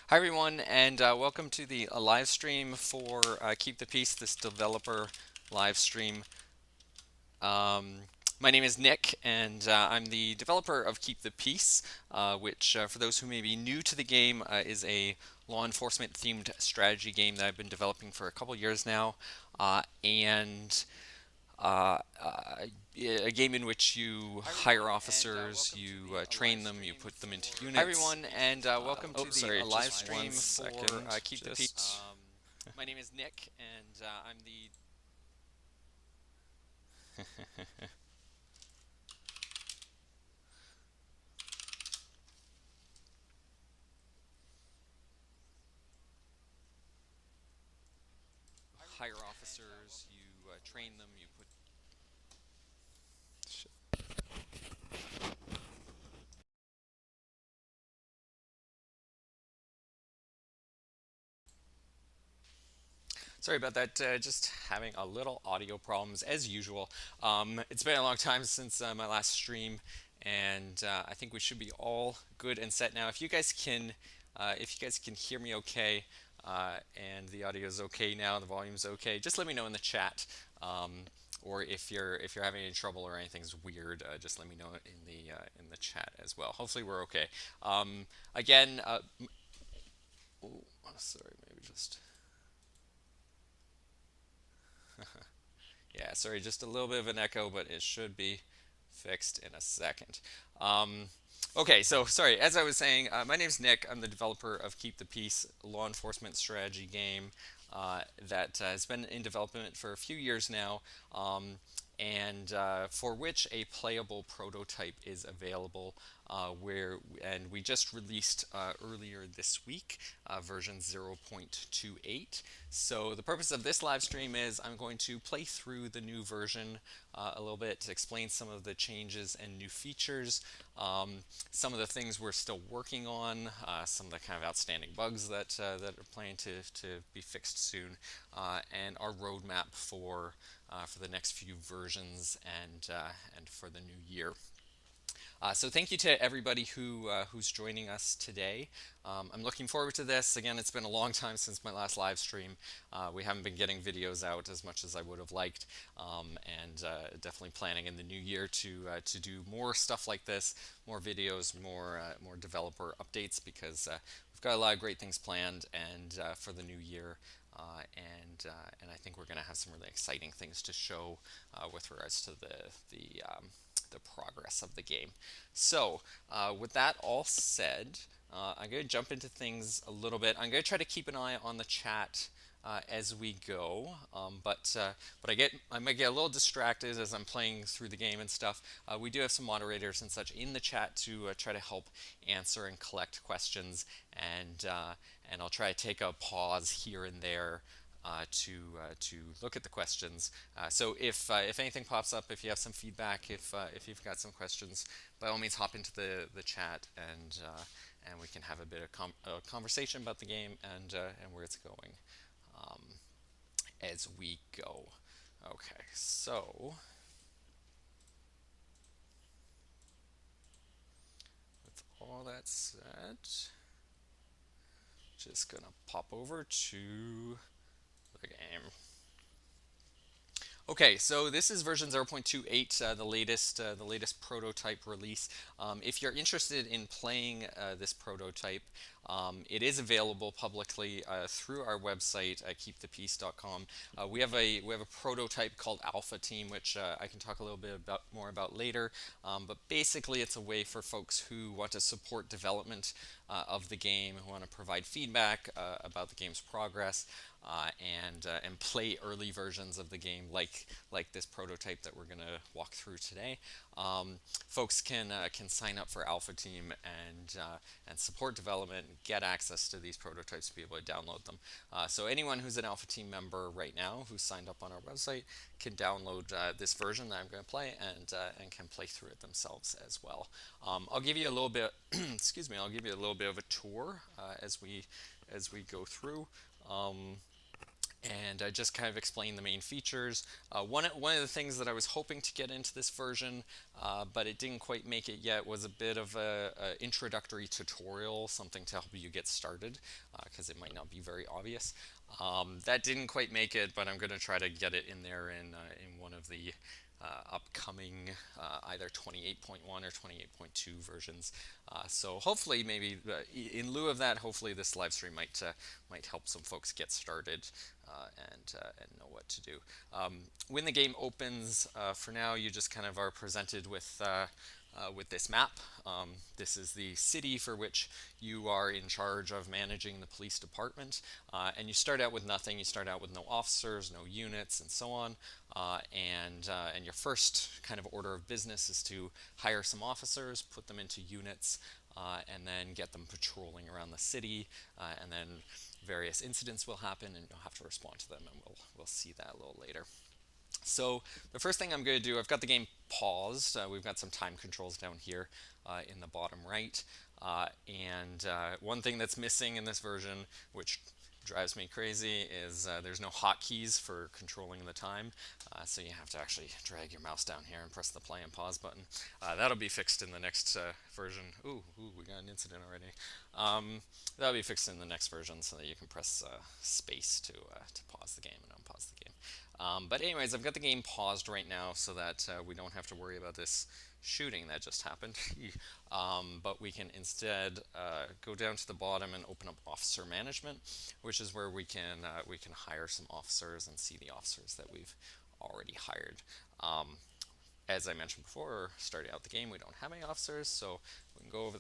Hi everyone, and welcome to the live stream for Keep the Peace, this developer live stream. Um, my name is Nick, and I'm the developer of Keep the Peace, which, for those who may be new to the game, is a law enforcement themed strategy game that I've been developing for a couple years now. And a game in which you hire officers, you train them, you put them into units. Hi everyone, and welcome to the live stream for Keep the Peace. My name is Nick, and I'm the hire officers, you train them, you put. Sorry about that. Just having a little audio problems as usual. It's been a long time since my last stream, and I think we should be all good and set now. If you guys can hear me okay, and the audio is okay now, the volume's okay, just let me know in the chat. Or if you're having any trouble or anything's weird, just let me know in the chat as well. Hopefully we're okay. Again, oh, sorry, maybe just. Yeah, sorry, just a little bit of an echo, but it should be fixed in a second. Okay, so sorry, as I was saying, my name's Nick. I'm the developer of Keep the Peace, law enforcement strategy game that has been in development for a few years now, and for which a playable prototype is available. And we just released earlier this week version 0.28. So the purpose of this live stream is I'm going to play through the new version a little bit to explain some of the changes and new features, some of the things we're still working on, some of the kind of outstanding bugs that are planning to be fixed soon, and our roadmap for the next few versions and for the new year. So thank you to everybody who's joining us today. I'm looking forward to this. Again, it's been a long time since my last live stream. We haven't been getting videos out as much as I would have liked, and definitely planning in the new year to do more stuff like this, more videos, more developer updates, because we've got a lot of great things planned and for the new year. And I think we're going to have some really exciting things to show with regards to the progress of the game. So, with that all said, I'm going to jump into things a little bit. I'm going to try to keep an eye on the chat as we go, but I might get a little distracted as I'm playing through the game and stuff. We do have some moderators and such in the chat to try to help answer and collect questions, and I'll try to take a pause here and there to look at the questions. So if anything pops up, if you have some feedback, if you've got some questions, by all means hop into the chat and we can have a bit of a conversation about the game and where it's going as we go. Okay, so with all that said, just gonna pop over to the game. Okay, so this is version 0.28, the latest prototype release. If you're interested in playing this prototype, it is available publicly through our website at keepthepeace.com. We have a prototype called Alpha Team, which I can talk a little bit more about later. But basically, it's a way for folks who want to support development of the game, who want to provide feedback about the game's progress. And play early versions of the game, like this prototype that we're going to walk through today. Folks can sign up for Alpha Team and support development, and get access to these prototypes, to be able to download them. So anyone who's an Alpha Team member right now who's signed up on our website can download this version that I'm going to play and can play through it themselves as well. I'll give you a little bit, excuse me, I'll give you a little bit of a tour as we go through. and I just kind of explained the main features. One of the things that I was hoping to get into this version, but it didn't quite make it yet, was a bit of a introductory tutorial, something to help you get started, because it might not be very obvious. That didn't quite make it, but I'm going to try to get it in there in one of the upcoming either 28.1 or 28.2 versions. So hopefully, maybe in lieu of that, hopefully this live stream might help some folks get started and know what to do. When the game opens, for now, you just kind of are presented with this map. This is the city for which you are in charge of managing the police department. And you start out with nothing. You start out with no officers, no units, and so on. And your first kind of order of business is to hire some officers, put them into units, and then get them patrolling around the city. And then various incidents will happen, and you'll have to respond to them, and we'll see that a little later. So the first thing I'm going to do, I've got the game paused. We've got some time controls down here in the bottom right. And one thing that's missing in this version, which drives me crazy, is there's no hotkeys for controlling the time. So you have to actually drag your mouse down here and press the play and pause button. That'll be fixed in the next version. Ooh, we got an incident already. That'll be fixed in the next version so that you can press space to pause the game and unpause the game. But anyways, I've got the game paused right now so that we don't have to worry about this shooting that just happened. But we can instead go down to the bottom and open up officer management, which is where we can hire some officers and see the officers that we've already hired. As I mentioned before, starting out the game, we don't have any officers, so we can go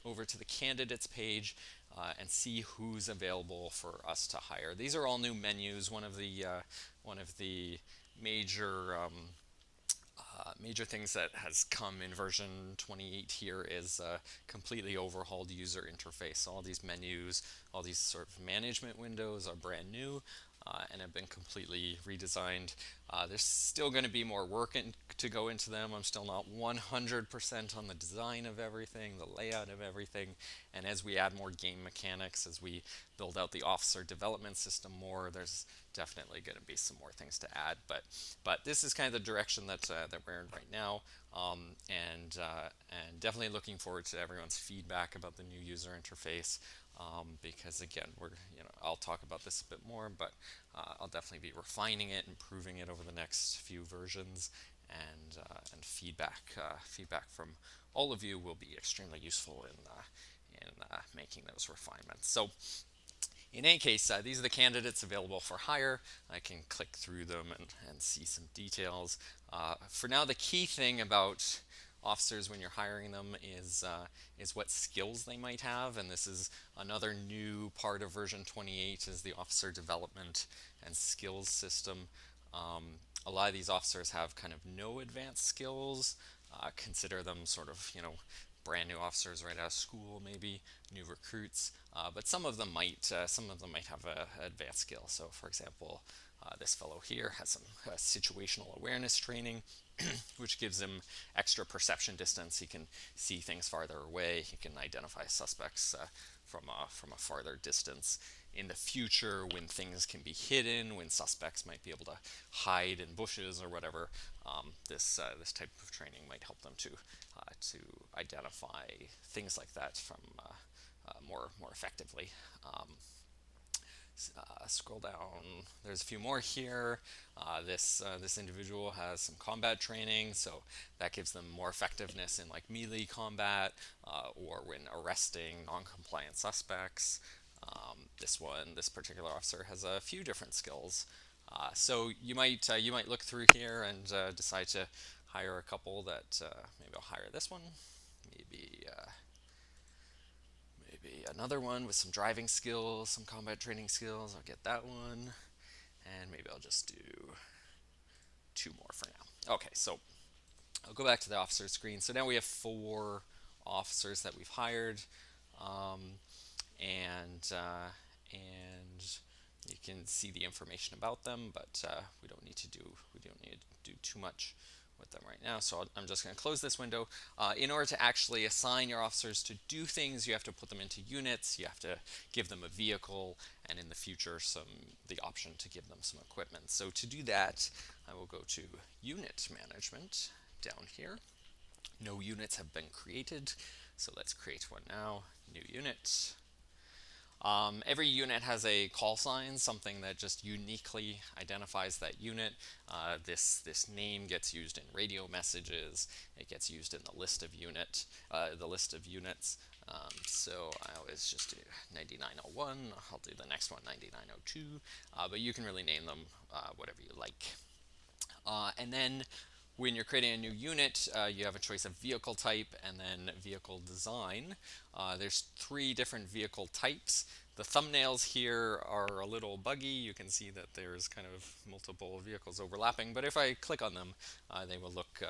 over to the candidates page and see who's available for us to hire. These are all new menus. One of the major major things that has come in version 28 here is a completely overhauled user interface. All these menus, all these sort of management windows are brand new and have been completely redesigned. There's still going to be more work to go into them. I'm still not 100% on the design of everything, the layout of everything, and as we add more game mechanics, as we build out the officer development system more, there's definitely going to be some more things to add. But this is kind of the direction that we're in right now, and definitely looking forward to everyone's feedback about the new user interface. Because again, I'll talk about this a bit more, but I'll definitely be refining it, improving it over the next few versions, and feedback from all of you will be extremely useful in making those refinements. So in any case, these are the candidates available for hire. I can click through them and see some details. For now, the key thing about officers when you're hiring them is what skills they might have, and this is another new part of version 28 is the officer development and skills system. A lot of these officers have kind of no advanced skills. Consider them sort of brand new officers right out of school, maybe new recruits, but some of them might have a advanced skill. So for example, this fellow here has some situational awareness training, which gives him extra perception distance. He can see things farther away. He can identify suspects from a farther distance. In the future, when things can be hidden, when suspects might be able to hide in bushes or whatever, this type of training might help them to identify things like that from more effectively. Scroll down. There's a few more here. This individual has some combat training, so that gives them more effectiveness in like melee combat or when arresting non-compliant suspects. This particular officer has a few different skills. So you might look through here and decide to hire a couple that maybe I'll hire this one, maybe another one with some driving skills, some combat training skills. I'll get that one, and maybe I'll just do two more for now. Okay, so I'll go back to the officer screen. So now we have 4 officers that we've hired, and you can see the information about them, but we don't need to do too much with them right now. So I'm just going to close this window. In order to actually assign your officers to do things, you have to put them into units, you have to give them a vehicle, and in the future the option to give them some equipment. So to do that, I will go to Unit Management down here. No units have been created, so let's create one now. New unit. Every unit has a call sign, something that just uniquely identifies that unit. This name gets used in radio messages. It gets used in the list of units. So I always just do 9901. I'll do the next one 9902. But you can really name them whatever you like. And then when you're creating a new unit, you have a choice of vehicle type and then vehicle design. There's 3 different vehicle types. The thumbnails here are a little buggy. You can see that there's kind of multiple vehicles overlapping, but if I click on them, they'll look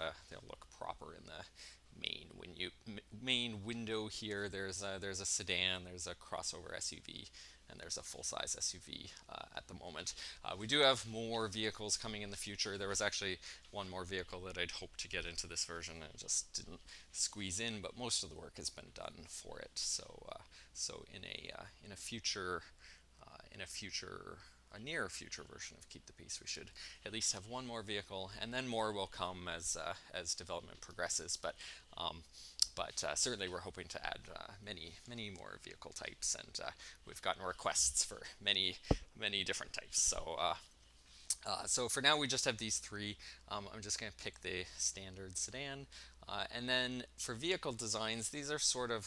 proper in the main window here. There's a sedan, there's a crossover SUV, and there's a full-size SUV at the moment. We do have more vehicles coming in the future. There was actually one more vehicle that I'd hoped to get into this version and it just didn't squeeze in, but most of the work has been done for it. So in a near future version of Keep the Peace, we should at least have one more vehicle, and then more will come as development progresses. But certainly we're hoping to add many more vehicle types, and we've gotten requests for many different types. So for now we just have these 3. I'm just going to pick the standard sedan, and then for vehicle designs, these are sort of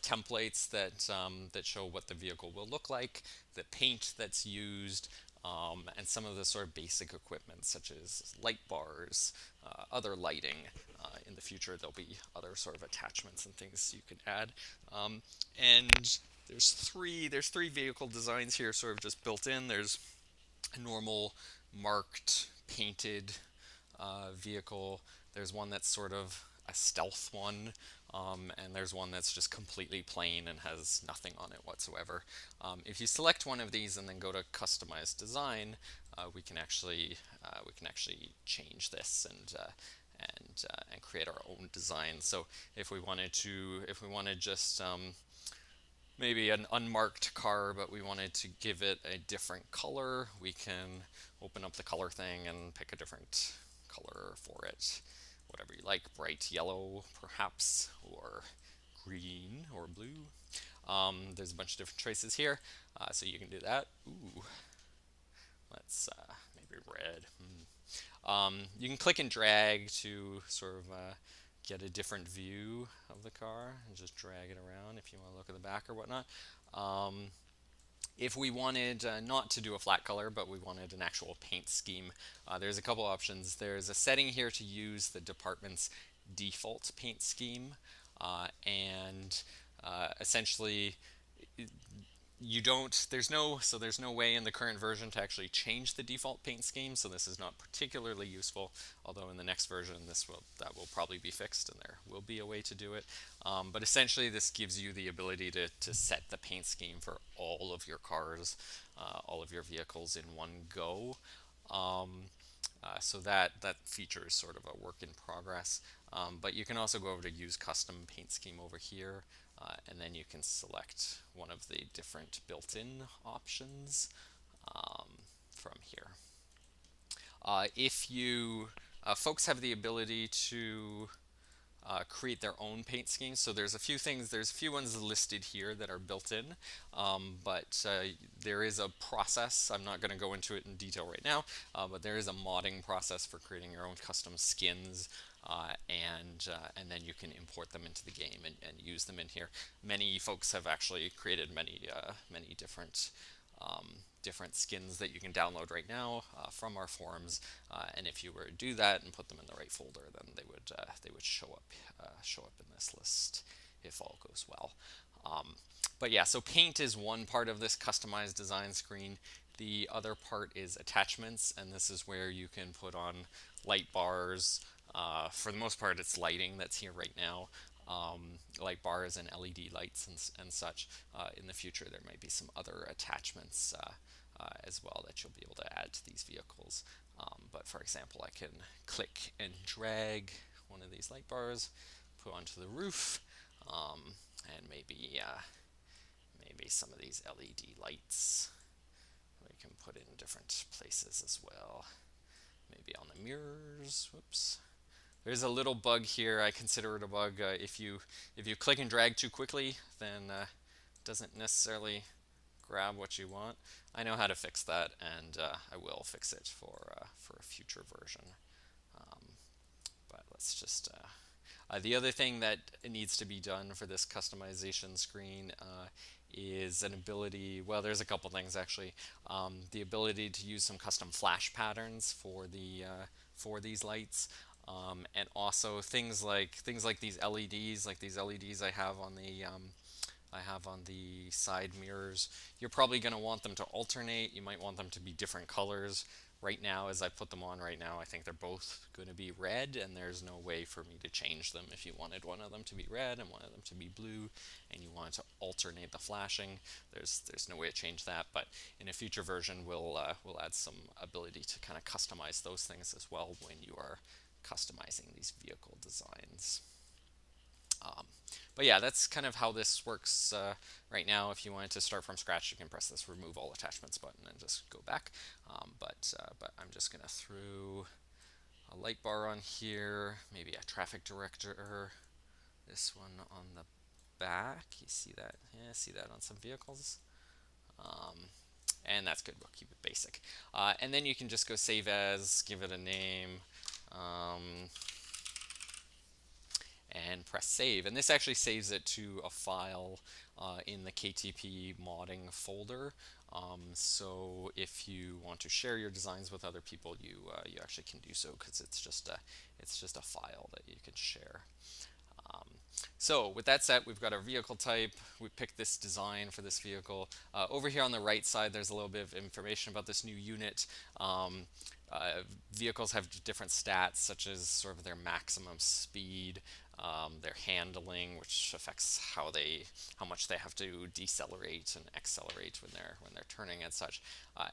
templates that show what the vehicle will look like, the paint that's used, and some of the sort of basic equipment such as light bars, other lighting. In the future there'll be other sort of attachments and things you can add. And there's three vehicle designs here sort of just built in. There's a normal marked painted vehicle. There's one that's sort of a stealth one, and there's one that's just completely plain and has nothing on it whatsoever. If you select one of these and then go to Customize Design, we can actually change this and create our own design. So if we wanted just maybe an unmarked car, but we wanted to give it a different color, we can open up the color thing and pick a different color for it. Whatever you like, bright yellow perhaps, or green or blue. There's a bunch of different choices here, so you can do that. Ooh, let's maybe red. You can click and drag to sort of get a different view of the car and just drag it around if you want to look at the back or whatnot. If we wanted not to do a flat color, but we wanted an actual paint scheme, there's a couple options. There's a setting here to use the department's default paint scheme, and essentially there's no way in the current version to actually change the default paint scheme, so this is not particularly useful, although in the next version that will probably be fixed and there will be a way to do it. But essentially this gives you the ability to set the paint scheme for all of your cars, all of your vehicles in one go. So that feature is sort of a work in progress. But you can also go over to Use Custom Paint Scheme over here, and then you can select one of the different built-in options from here. If you folks have the ability to create their own paint schemes, so there's a few ones listed here that are built in, but there is a process. I'm not going to go into it in detail right now, but there is a modding process for creating your own custom skins. And then you can import them into the game and use them in here. Many folks have actually created many different skins that you can download right now from our forums. And if you were to do that and put them in the right folder, then they would show up in this list if all goes well. But yeah, so paint is one part of this customized design screen. The other part is attachments, and this is where you can put on light bars. For the most part, it's lighting that's here right now. Light bars and LED lights and such. In the future, there might be some other attachments as well that you'll be able to add to these vehicles. But for example, I can click and drag one of these light bars, put onto the roof, and maybe some of these LED lights we can put in different places as well. Maybe on the mirrors. Whoops. There's a little bug here. I consider it a bug. If you click and drag too quickly, then it doesn't necessarily grab what you want. I know how to fix that, and I will fix it for a future version. But let's just. The other thing that needs to be done for this customization screen is an ability. Well, there's a couple things actually. The ability to use some custom flash patterns for these lights. And also things like these LEDs, I have on the side mirrors. You're probably going to want them to alternate. You might want them to be different colors. Right now, as I put them on right now, I think they're both going to be red, and there's no way for me to change them. If you wanted one of them to be red and one of them to be blue, and you wanted to alternate the flashing, there's no way to change that. But in a future version, we'll add some ability to kind of customize those things as well when you are customizing these vehicle designs. But yeah, that's kind of how this works right now. If you wanted to start from scratch, you can press this remove all attachments button and just go back. But I'm just going to throw a light bar on here, maybe a traffic director, this one on the back. You see that? Yeah, see that on some vehicles. And that's good. We'll keep it basic. And then you can just go save as, give it a name. And press save, and this actually saves it to a file in the KTP modding folder. So if you want to share your designs with other people, you actually can do so, because it's just a file that you can share. So with that set, we've got our vehicle type. We picked this design for this vehicle. Over here on the right side, there's a little bit of information about this new unit. Vehicles have different stats, such as sort of their maximum speed, their handling, which affects how much they have to decelerate and accelerate when they're turning and such,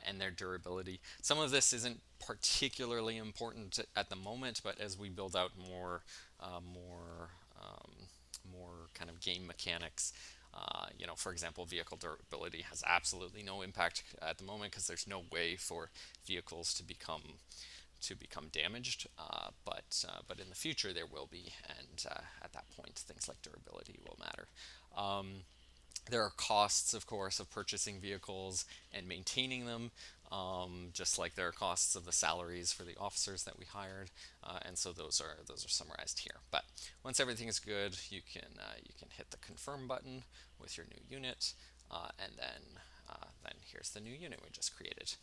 and their durability. Some of this isn't particularly important at the moment, but as we build out more kind of game mechanics, for example, vehicle durability has absolutely no impact at the moment, because there's no way for vehicles to become damaged, but in the future there will be, and at that point things like durability will matter. There are costs, of course, of purchasing vehicles and maintaining them, just like there are costs of the salaries for the officers that we hired, and so those are summarized here. But once everything is good, you can hit the confirm button with your new unit, and then here's the new unit we just created.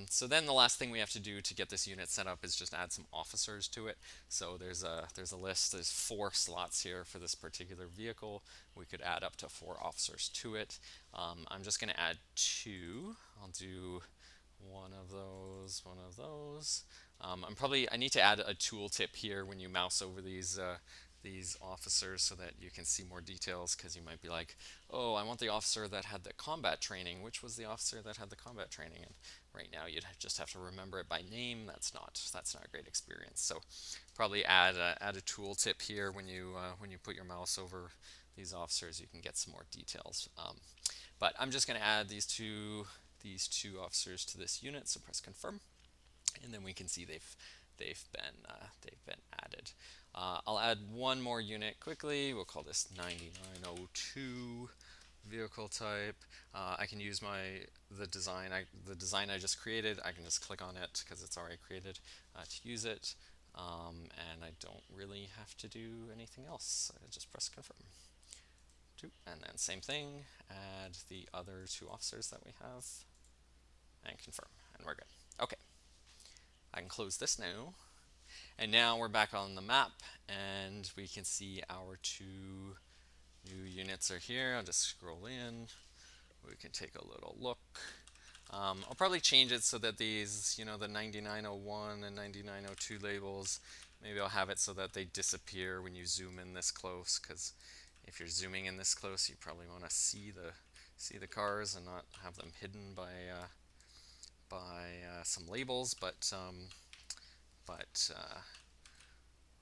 So then the last thing we have to do to get this unit set up is just add some officers to it. So there's a list. There's 4 slots here for this particular vehicle. We could add up to 4 officers to it. I'm just going to add 2. I'll do one of those. I need to add a tooltip here when you mouse over these officers, so that you can see more details, because you might be like, oh, I want the officer that had the combat training. Which was the officer that had the combat training? And right now you'd just have to remember it by name. That's not a great experience. So probably add a tooltip here when you put your mouse over these officers. You can get some more details. But I'm just going to add these two officers to this unit. So press confirm, and then we can see they've been added. I'll add one more unit quickly. We'll call this 9902 vehicle type. I can use the design I just created. I can just click on it because it's already created to use it, and I don't really have to do anything else. I just press confirm. And then same thing. Add the other 2 officers that we have, and confirm, and we're good. Okay. I can close this now. And now we're back on the map, and we can see our 2 new units are here. I'll just scroll in. We can take a little look. I'll probably change it so that these, the 9901 and 9902 labels, maybe I'll have it so that they disappear when you zoom in this close, because if you're zooming in this close, you probably want to see the cars and not have them hidden by by some labels, but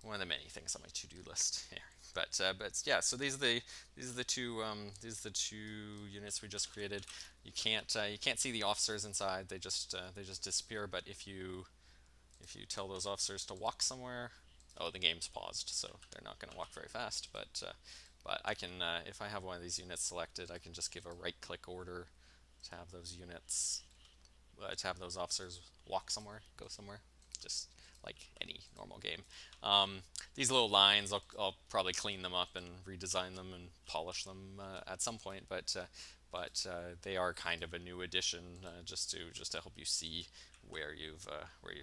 one of the many things on my to-do list here. But yeah, so these are the two units we just created. You can't see the officers inside. They just disappear. But if you tell those officers to walk somewhere, oh, the game's paused, so they're not going to walk very fast. But I can, if I have one of these units selected, I can just give a right-click order to have those units, to have those officers walk somewhere, go somewhere, just like any normal game. These little lines, I'll probably clean them up and redesign them and polish them at some point, but they are kind of a new addition, just to help you see where you've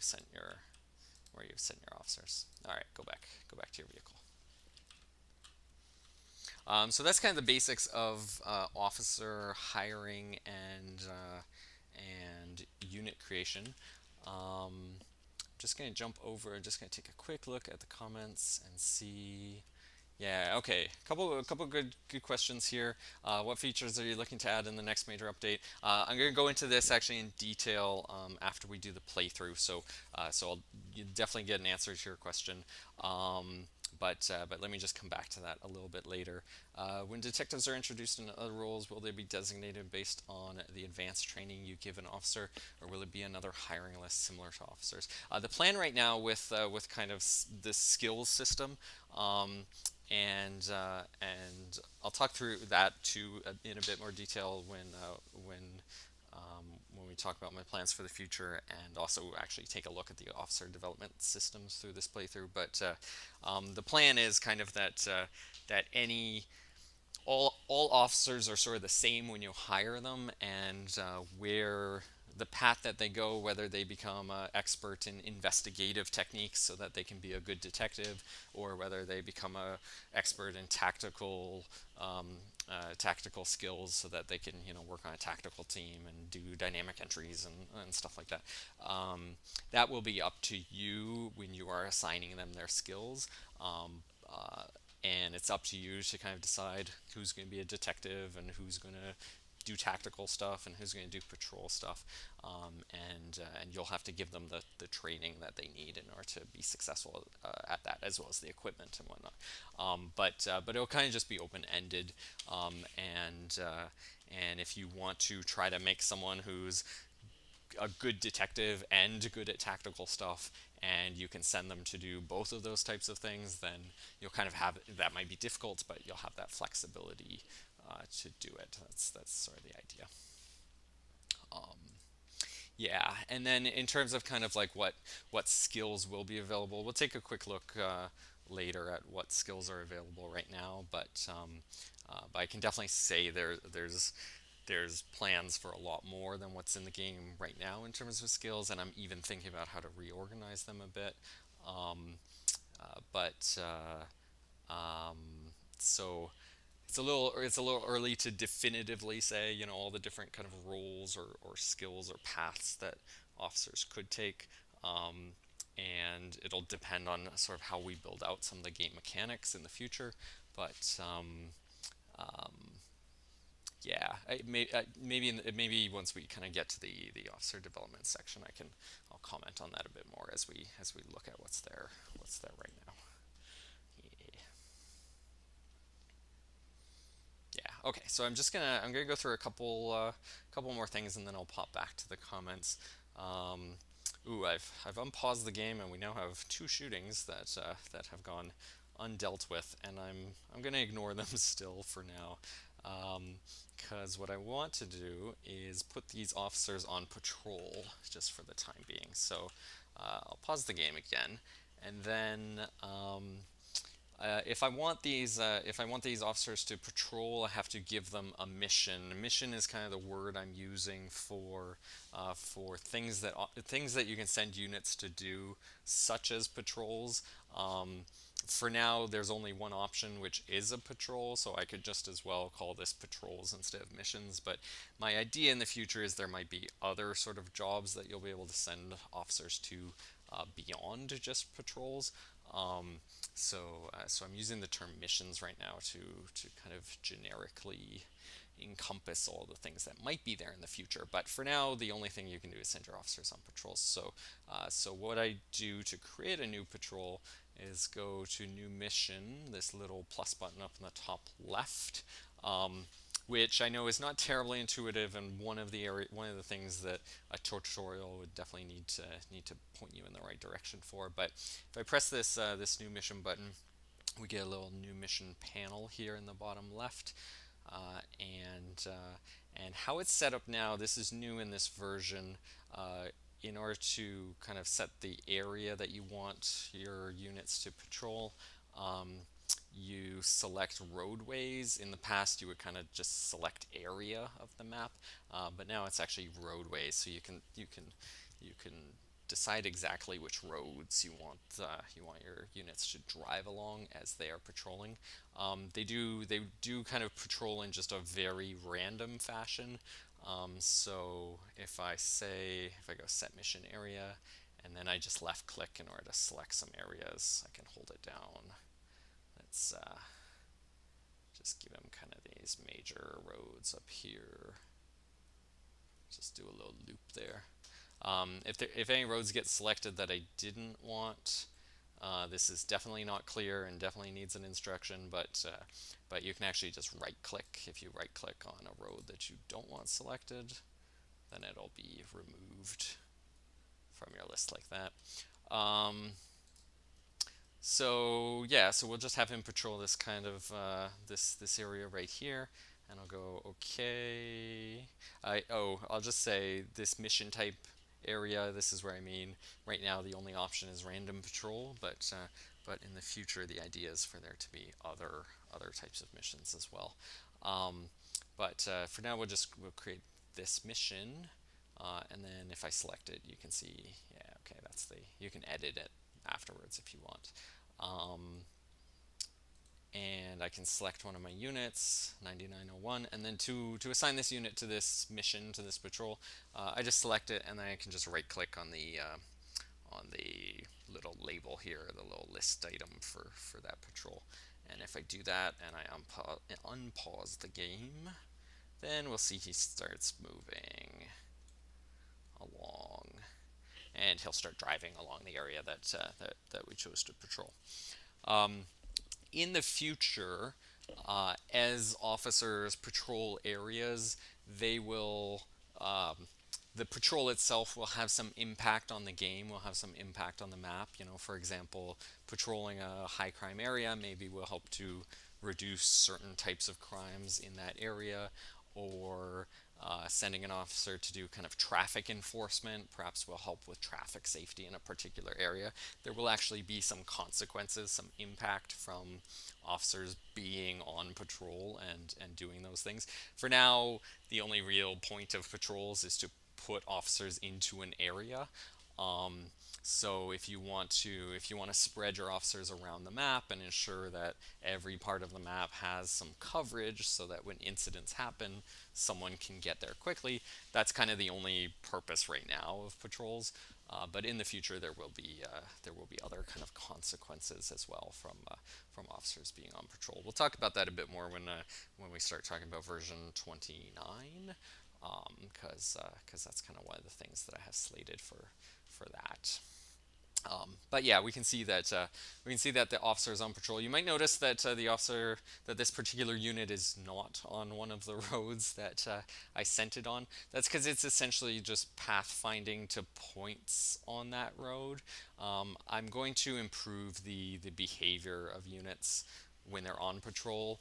sent your officers. All right, go back to your vehicle. So that's kind of the basics of officer hiring and unit creation. Just going to jump over, just going to take a quick look at the comments and see. Yeah, okay. A couple good questions here. What features are you looking to add in the next major update? I'm going to go into this actually in detail after we do the playthrough, so you definitely get an answer to your question. But let me just come back to that a little bit later. When detectives are introduced into other roles, will they be designated based on the advanced training you give an officer, or will it be another hiring list similar to officers? The plan right now with kind of this skills system, and I'll talk through that too in a bit more detail when we talk about my plans for the future, and also actually take a look at the officer development systems through this playthrough. But the plan is kind of that all officers are sort of the same when you hire them, and where the path that they go, whether they become expert in investigative techniques so that they can be a good detective, or whether they become a expert in tactical skills so that they can work on a tactical team and do dynamic entries and stuff like that. That will be up to you when you are assigning them their skills. And it's up to you to kind of decide who's going to be a detective and who's going to do tactical stuff and who's going to do patrol stuff, and you'll have to give them the training that they need in order to be successful at that, as well as the equipment and whatnot. But it'll kind of just be open-ended, and if you want to try to make someone who's a good detective and good at tactical stuff, and you can send them to do both of those types of things, then you'll kind of have, that might be difficult, but you'll have that flexibility to do it. That's sort of the idea. Yeah, and then in terms of kind of like what skills will be available, we'll take a quick look later at what skills are available right now. But I can definitely say there's plans for a lot more than what's in the game right now in terms of skills, and I'm even thinking about how to reorganize them a bit. But so it's a little early to definitively say all the different kind of roles or skills or paths that officers could take, and it'll depend on sort of how we build out some of the game mechanics in the future. But yeah, maybe once we kind of get to the officer development section, I'll comment on that a bit more as we look at what's there right now. Yeah. Okay. So I'm gonna go through a couple more things, and then I'll pop back to the comments. I've unpaused the game, and we now have 2 shootings that have gone undealt with, and I'm gonna ignore them still for now, because what I want to do is put these officers on patrol just for the time being. So I'll pause the game again, and then if I want these officers to patrol, I have to give them a mission. A mission is kind of the word I'm using for things that you can send units to do, such as patrols. For now, there's only one option, which is a patrol, so I could just as well call this patrols instead of missions. But my idea in the future is there might be other sort of jobs that you'll be able to send officers to beyond just patrols. So I'm using the term missions right now to kind of generically encompass all the things that might be there in the future. But for now, the only thing you can do is send your officers on patrols. So what I do to create a new patrol is go to new mission, this little plus button up in the top left, which I know is not terribly intuitive, and one of the things that a tutorial would definitely need to point you in the right direction for. But if I press this new mission button, we get a little new mission panel here in the bottom left. And how it's set up now, this is new in this version. In order to kind of set the area that you want your units to patrol, you select roadways. In the past, you would kind of just select area of the map, but now it's actually roadways. So you can decide exactly which roads you want your units to drive along as they are patrolling. They do kind of patrol in just a very random fashion. So if I go set mission area, and then I just left click in order to select some areas, I can hold it down. Let's just give them kind of these major roads up here. Just do a little loop there. If any roads get selected that I didn't want, this is definitely not clear and definitely needs an instruction, but you can actually just right click. If you right click on a road that you don't want selected, then it'll be removed from your list like that. So yeah, so we'll just have him patrol this kind of this area right here, and I'll go okay. I'll just say this mission type area. This is where I mean right now the only option is random patrol, but in the future the idea is for there to be other types of missions as well. But for now we'll create this mission, and then if I select it, you can see, yeah, okay, you can edit it afterwards if you want. And I can select one of my units, 9901, and then to assign this unit to this mission, to this patrol, I just select it, and then I can just right click on the little label here, the little list item for that patrol. And if I do that and I unpause the game, then we'll see he starts moving along, and he'll start driving along the area that we chose to patrol. In the future, as officers patrol areas, they will the patrol itself will have some impact on the game, will have some impact on the map. For example, patrolling a high crime area maybe will help to reduce certain types of crimes in that area, or sending an officer to do kind of traffic enforcement perhaps will help with traffic safety in a particular area. There will actually be some consequences, some impact from officers being on patrol and doing those things. For now, the only real point of patrols is to put officers into an area. So if you want to spread your officers around the map and ensure that every part of the map has some coverage so that when incidents happen, someone can get there quickly, that's kind of the only purpose right now of patrols. But in the future, there will be other kind of consequences as well from officers being on patrol. We'll talk about that a bit more when we start talking about version 29, because that's kind of one of the things that I have slated for that. But yeah, we can see that the officer is on patrol. You might notice that that this particular unit is not on one of the roads that I sent it on. That's because it's essentially just pathfinding to points on that road. I'm going to improve the behavior of units when they're on patrol,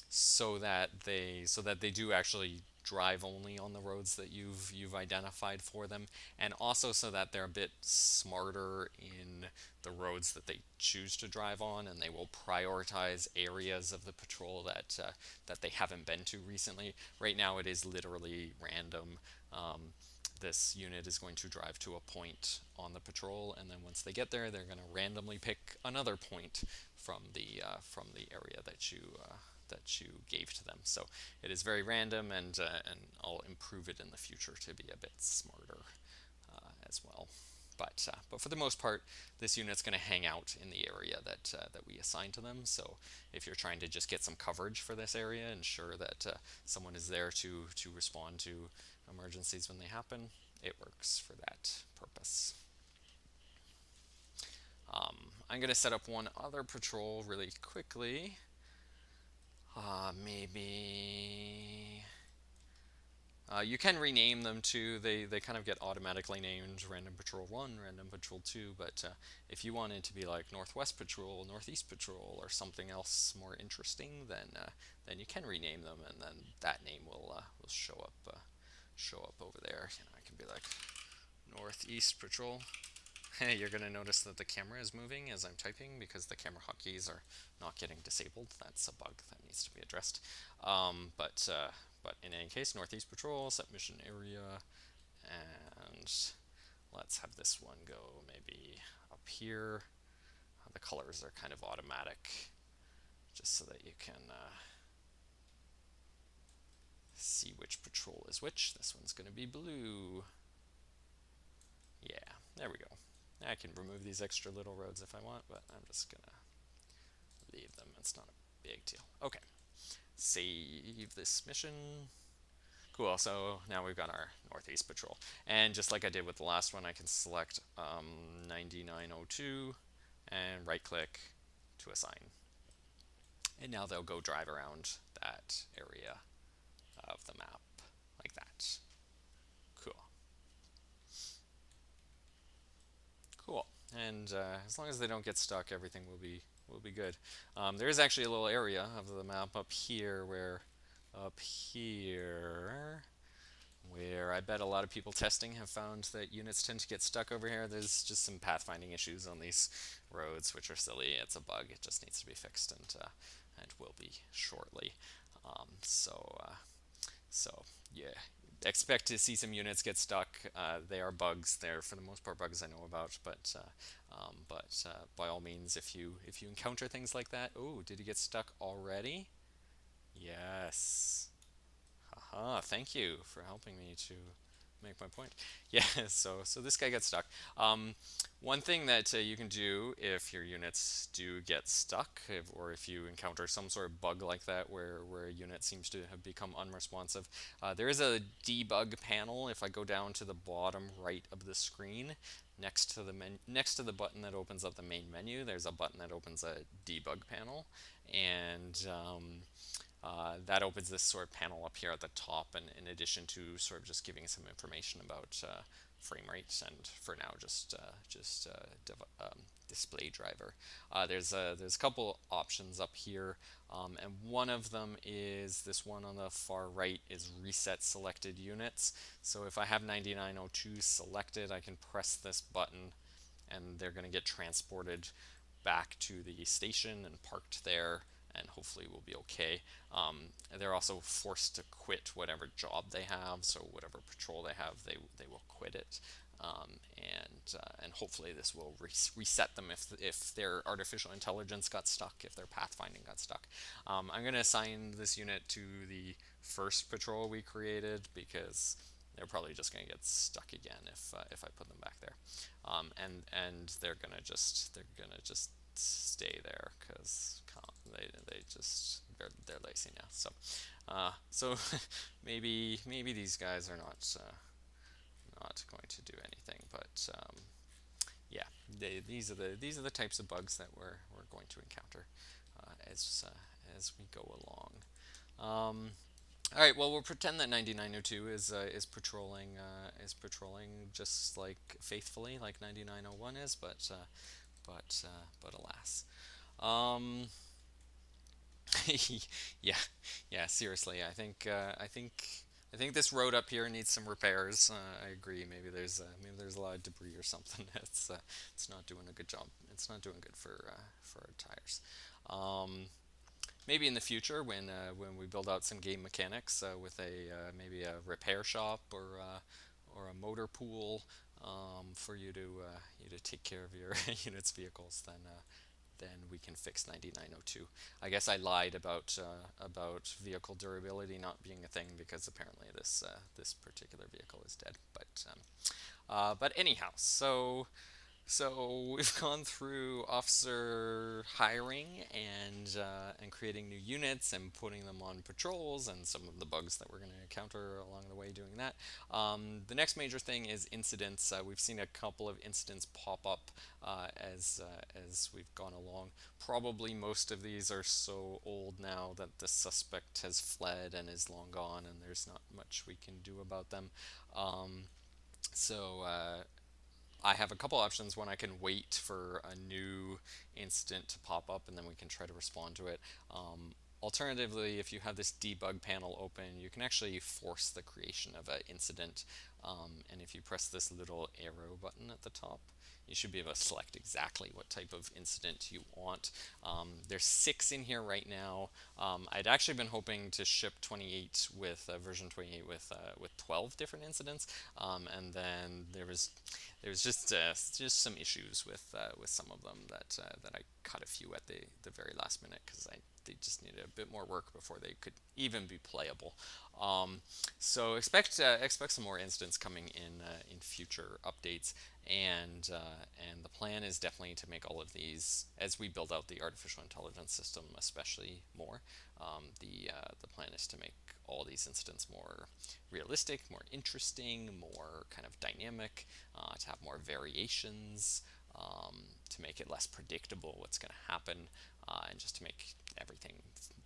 so that they do actually drive only on the roads that you've identified for them, and also so that they're a bit smarter in the roads that they choose to drive on, and they will prioritize areas of the patrol that they haven't been to recently. Right now it is literally random. This unit is going to drive to a point on the patrol, and then once they get there, they're going to randomly pick another point from the area that you gave to them. So it is very random, and I'll improve it in the future to be a bit smarter as well. But for the most part, this unit's going to hang out in the area that we assign to them. So if you're trying to just get some coverage for this area, ensure that someone is there to respond to emergencies when they happen, it works for that purpose. I'm going to set up one other patrol really quickly. Maybe you can rename them too. They kind of get automatically named Random Patrol 1, Random Patrol 2, but if you wanted to be like Northwest Patrol, Northeast Patrol, or something else more interesting, then you can rename them, and then that name will show up over there. You know, I can be like Northeast Patrol. You're going to notice that the camera is moving as I'm typing because the camera hotkeys are not getting disabled. That's a bug that needs to be addressed. But in any case, Northeast Patrol, set mission area, and let's have this one go maybe up here. The colors are kind of automatic, just so that you can see which patrol is which. This one's going to be blue. Yeah, there we go. I can remove these extra little roads if I want, but I'm just going to leave them. It's not a big deal. Okay, save this mission. Cool, so now we've got our Northeast Patrol. And just like I did with the last one, I can select 9902 and right-click to assign. And now they'll go drive around that area of the map like that. Cool. Cool. And as long as they don't get stuck, everything will be good. There is actually a little area of the map up here where I bet a lot of people testing have found that units tend to get stuck over here. There's just some pathfinding issues on these roads, which are silly. It's a bug. It just needs to be fixed, and will be shortly. So yeah, expect to see some units get stuck. They are bugs. They're for the most part bugs I know about, but by all means, if you encounter things like that, oh, did he get stuck already? Yes. Haha, thank you for helping me to make my point. Yeah, so this guy got stuck. One thing that you can do if your units do get stuck, or if you encounter some sort of bug like that where a unit seems to have become unresponsive, there is a debug panel. If I go down to the bottom right of the screen, next to the button that opens up the main menu, there's a button that opens a debug panel, and that opens this sort of panel up here at the top, and in addition to sort of just giving some information about frame rates, and for now just display driver. There's a couple options up here, and one of them is this one on the far right is reset selected units. So if I have 9902 selected, I can press this button and they're going to get transported back to the station and parked there, and hopefully we'll be okay. They're also forced to quit whatever job they have, so whatever patrol they have, they will quit it. And hopefully this will reset them if their artificial intelligence got stuck, if their pathfinding got stuck. I'm going to assign this unit to the first patrol we created because they're probably just going to get stuck again if I put them back there. And they're gonna just stay there because they're lazy now. So maybe these guys are not going to do anything, but yeah, these are the types of bugs that we're going to encounter as we go along. All right. Well, we'll pretend that 9902 is patrolling just like faithfully like 9901 is, but alas. Yeah. Seriously, I think this road up here needs some repairs. I agree. Maybe there's a lot of debris or something. It's not doing a good job. It's not doing good for our tires. Maybe in the future, when we build out some game mechanics with maybe a repair shop or a motor pool for you to take care of your unit's vehicles, then we can fix 9902. I guess I lied about vehicle durability not being a thing because apparently this particular vehicle is dead. But anyhow, so we've gone through officer hiring and creating new units and putting them on patrols and some of the bugs that we're going to encounter along the way doing that. The next major thing is incidents. We've seen a couple of incidents pop up as we've gone along. Probably most of these are so old now that the suspect has fled and is long gone, and there's not much we can do about them. Um, so I have a couple options. One, I can wait for a new incident to pop up and then we can try to respond to it. Alternatively, if you have this debug panel open, you can actually force the creation of an incident. And if you press this little arrow button at the top, you should be able to select exactly what type of incident you want. There's 6 in here right now. I'd actually been hoping to ship 28 with version 28 with 12 different incidents, and then there was just some issues with some of them that I cut a few at the very last minute because they just needed a bit more work before they could even be playable. So expect some more incidents coming in future updates, and the plan is definitely to make all of these as we build out the artificial intelligence system, especially more. The plan is to make all these incidents more realistic, more interesting, more kind of dynamic, to have more variations, to make it less predictable what's going to happen, and just to make everything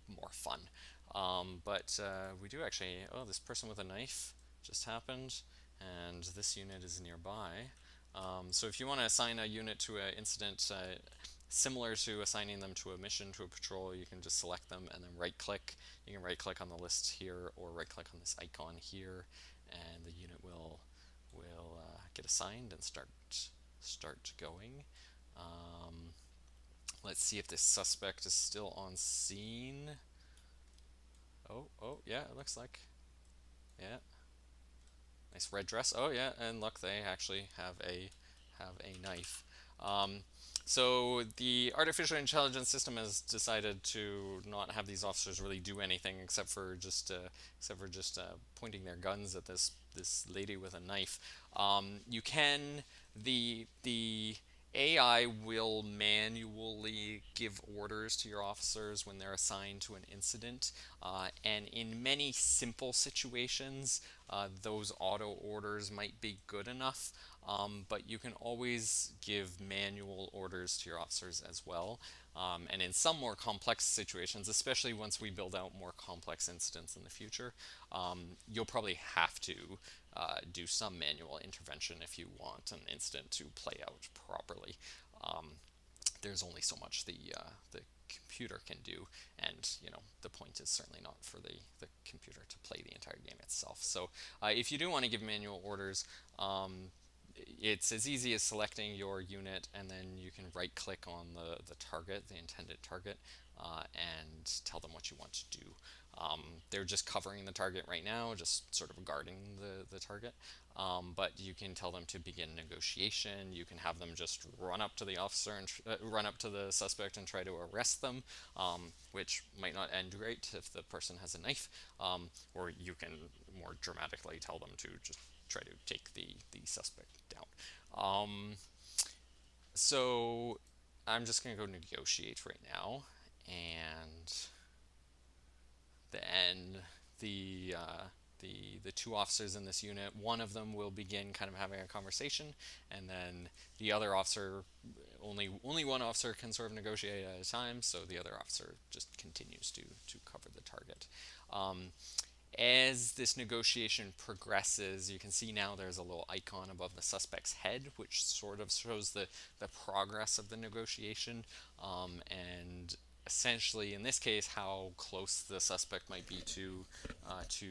more fun. But we do actually, oh, this person with a knife just happened, and this unit is nearby. So if you want to assign a unit to an incident similar to assigning them to a mission, to a patrol, you can just select them and then right click. You can right click on the list here or right click on this icon here, and the unit will get assigned and start going. Let's see if this suspect is still on scene. Oh, yeah, it looks like, yeah, nice red dress. Oh yeah, and look, they actually have a knife. So the artificial intelligence system has decided to not have these officers really do anything except for just pointing their guns at this lady with a knife. You can the AI will manually give orders to your officers when they're assigned to an incident, and in many simple situations, those auto orders might be good enough, but you can always give manual orders to your officers as well. And in some more complex situations, especially once we build out more complex incidents in the future, you'll probably have to do some manual intervention if you want an incident to play out properly. There's only so much the computer can do, and the point is certainly not for the computer to play the entire game itself. So if you do want to give manual orders, it's as easy as selecting your unit, and then you can right click on the target, the intended target, and tell them what you want to do. They're just covering the target right now, just sort of guarding the target. But you can tell them to begin negotiation. You can have them just run up to the officer and run up to the suspect and try to arrest them, which might not end great if the person has a knife. Or you can more dramatically tell them to just try to take the suspect down. So I'm just going to go negotiate right now, and then the two officers in this unit, one of them will begin kind of having a conversation, and then the other officer, only one officer can sort of negotiate at a time, so the other officer just continues to cover the target. As this negotiation progresses, you can see now there's a little icon above the suspect's head, which sort of shows the progress of the negotiation, and essentially, in this case, how close the suspect might be to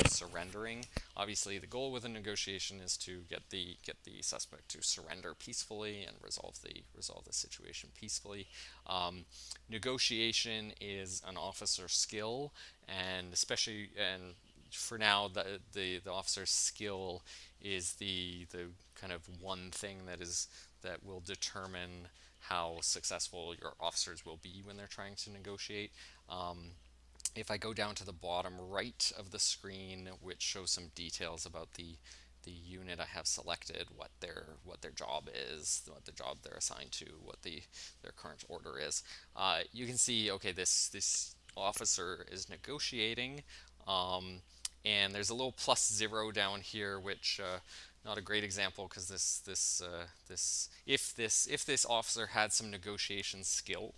surrendering. Obviously, the goal with a negotiation is to get the suspect to surrender peacefully and resolve the situation peacefully. Negotiation is an officer skill, and especially for now, the officer's skill is the kind of one thing that will determine how successful your officers will be when they're trying to negotiate. If I go down to the bottom right of the screen, which shows some details about the unit I have selected, what their job is, what the job they're assigned to, what their current order is, you can see, okay, this officer is negotiating, and there's a little +0 down here, which not a great example, because if this officer had some negotiation skill,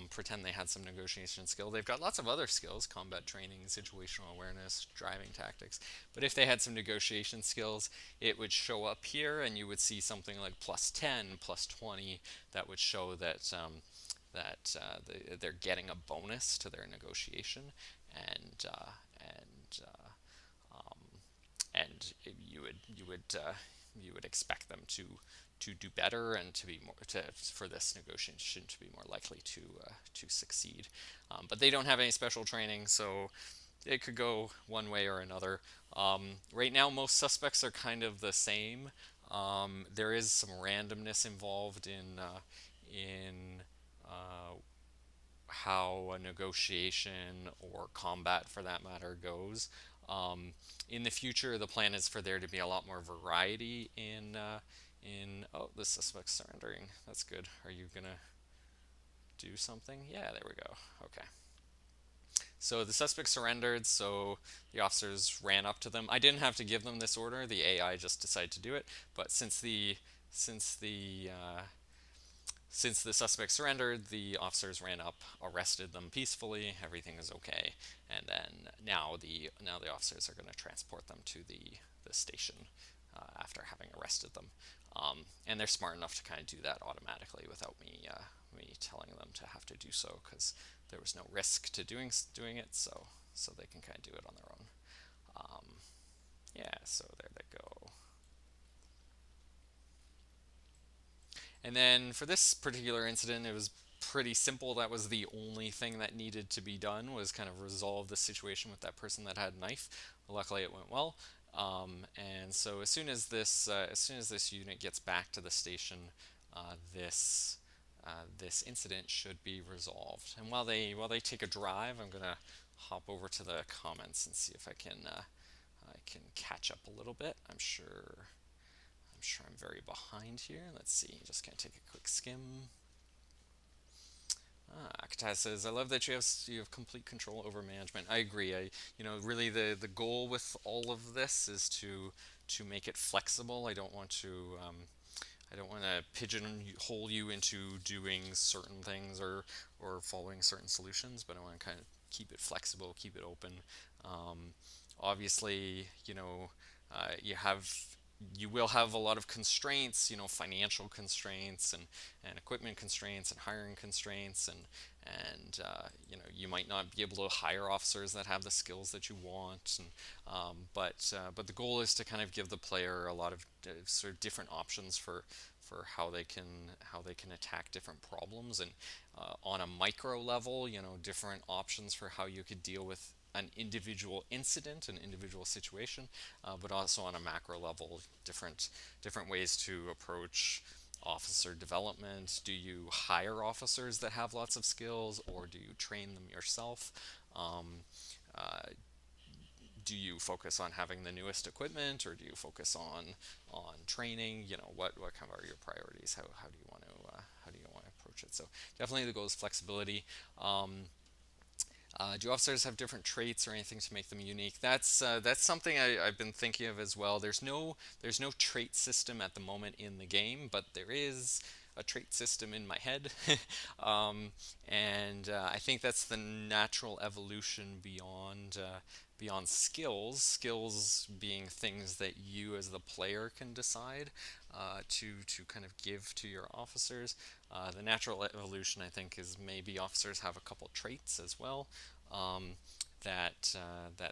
pretend they had some negotiation skill. They've got lots of other skills: combat training, situational awareness, driving tactics. But if they had some negotiation skills, it would show up here, and you would see something like +10, +20. That would show that they're getting a bonus to their negotiation, and and you would expect them to do better and to be more for this negotiation to be more likely to succeed. But they don't have any special training, so it could go one way or another. Right now, most suspects are kind of the same. There is some randomness involved in how a negotiation or combat, for that matter, goes. In the future, the plan is for there to be a lot more variety in. Oh, the suspect's surrendering. That's good. Are you gonna do something? Yeah, there we go. Okay. So the suspect surrendered, so the officers ran up to them. I didn't have to give them this order. The AI just decided to do it. But since the since the suspect surrendered, the officers ran up, arrested them peacefully. Everything is okay, and then now the officers are going to transport them to the station after having arrested them. And they're smart enough to kind of do that automatically without me telling them to have to do so, because there was no risk to doing it, so they can kind of do it on their own. Yeah, so there they go. And then for this particular incident, it was pretty simple. That was the only thing that needed to be done, was kind of resolve the situation with that person that had a knife. Luckily, it went well. And so as soon as this unit gets back to the station, this incident should be resolved. And while they take a drive, I'm gonna hop over to the comments and see if I can catch up a little bit. I'm sure I'm very behind here. Let's see, just gonna take a quick skim. Akataz says, "I love that you have complete control over management." I agree. Really the goal with all of this is to make it flexible. I don't want to pigeonhole you into doing certain things or following certain solutions, but I want to kind of keep it flexible, keep it open. Obviously, you will have a lot of constraints, financial constraints and equipment constraints and hiring constraints, and you might not be able to hire officers that have the skills that you want, but the goal is to kind of give the player a lot of sort of different options for how they can attack different problems, and on a micro level, different options for how you could deal with an individual incident, an individual situation, but also on a macro level, different ways to approach officer development. Do you hire officers that have lots of skills, or do you train them yourself? Do you focus on having the newest equipment, or do you focus on training? What kind of are your priorities? How do you want to approach it? So definitely the goal is flexibility. Do officers have different traits or anything to make them unique? That's something I've been thinking of as well. There's no trait system at the moment in the game, but there is a trait system in my head, and I think that's the natural evolution beyond skills. Skills being things that you as the player can decide to kind of give to your officers. The natural evolution, I think, is maybe officers have a couple traits as well, that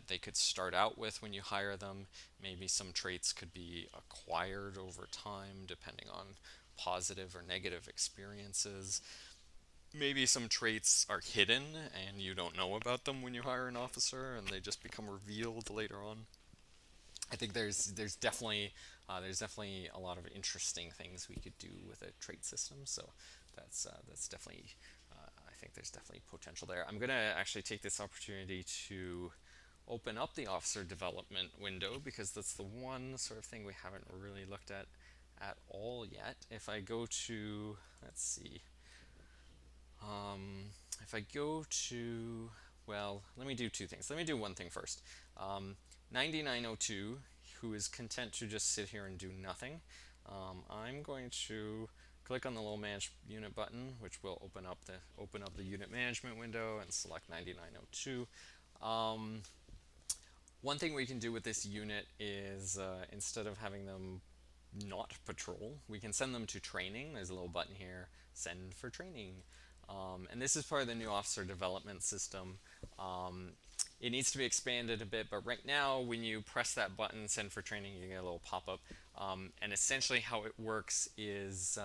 they could start out with when you hire them. Maybe some traits could be acquired over time, depending on positive or negative experiences. Maybe some traits are hidden and you don't know about them when you hire an officer, and they just become revealed later on. I think there's definitely a lot of interesting things we could do with a trait system. So that's definitely I think there's definitely potential there. I'm gonna actually take this opportunity to open up the officer development window because that's the one sort of thing we haven't really looked at all yet. If I go to, let's see, if I go to, well, let me do two things. Let me do one thing first. 9902, who is content to just sit here and do nothing, I'm going to click on the little manage unit button, which will open up the unit management window and select 9902. One thing we can do with this unit is instead of having them not patrol, we can send them to training. There's a little button here, send for training. And this is part of the new officer development system. It needs to be expanded a bit, but right now when you press that button, send for training, you get a little pop-up. And essentially how it works is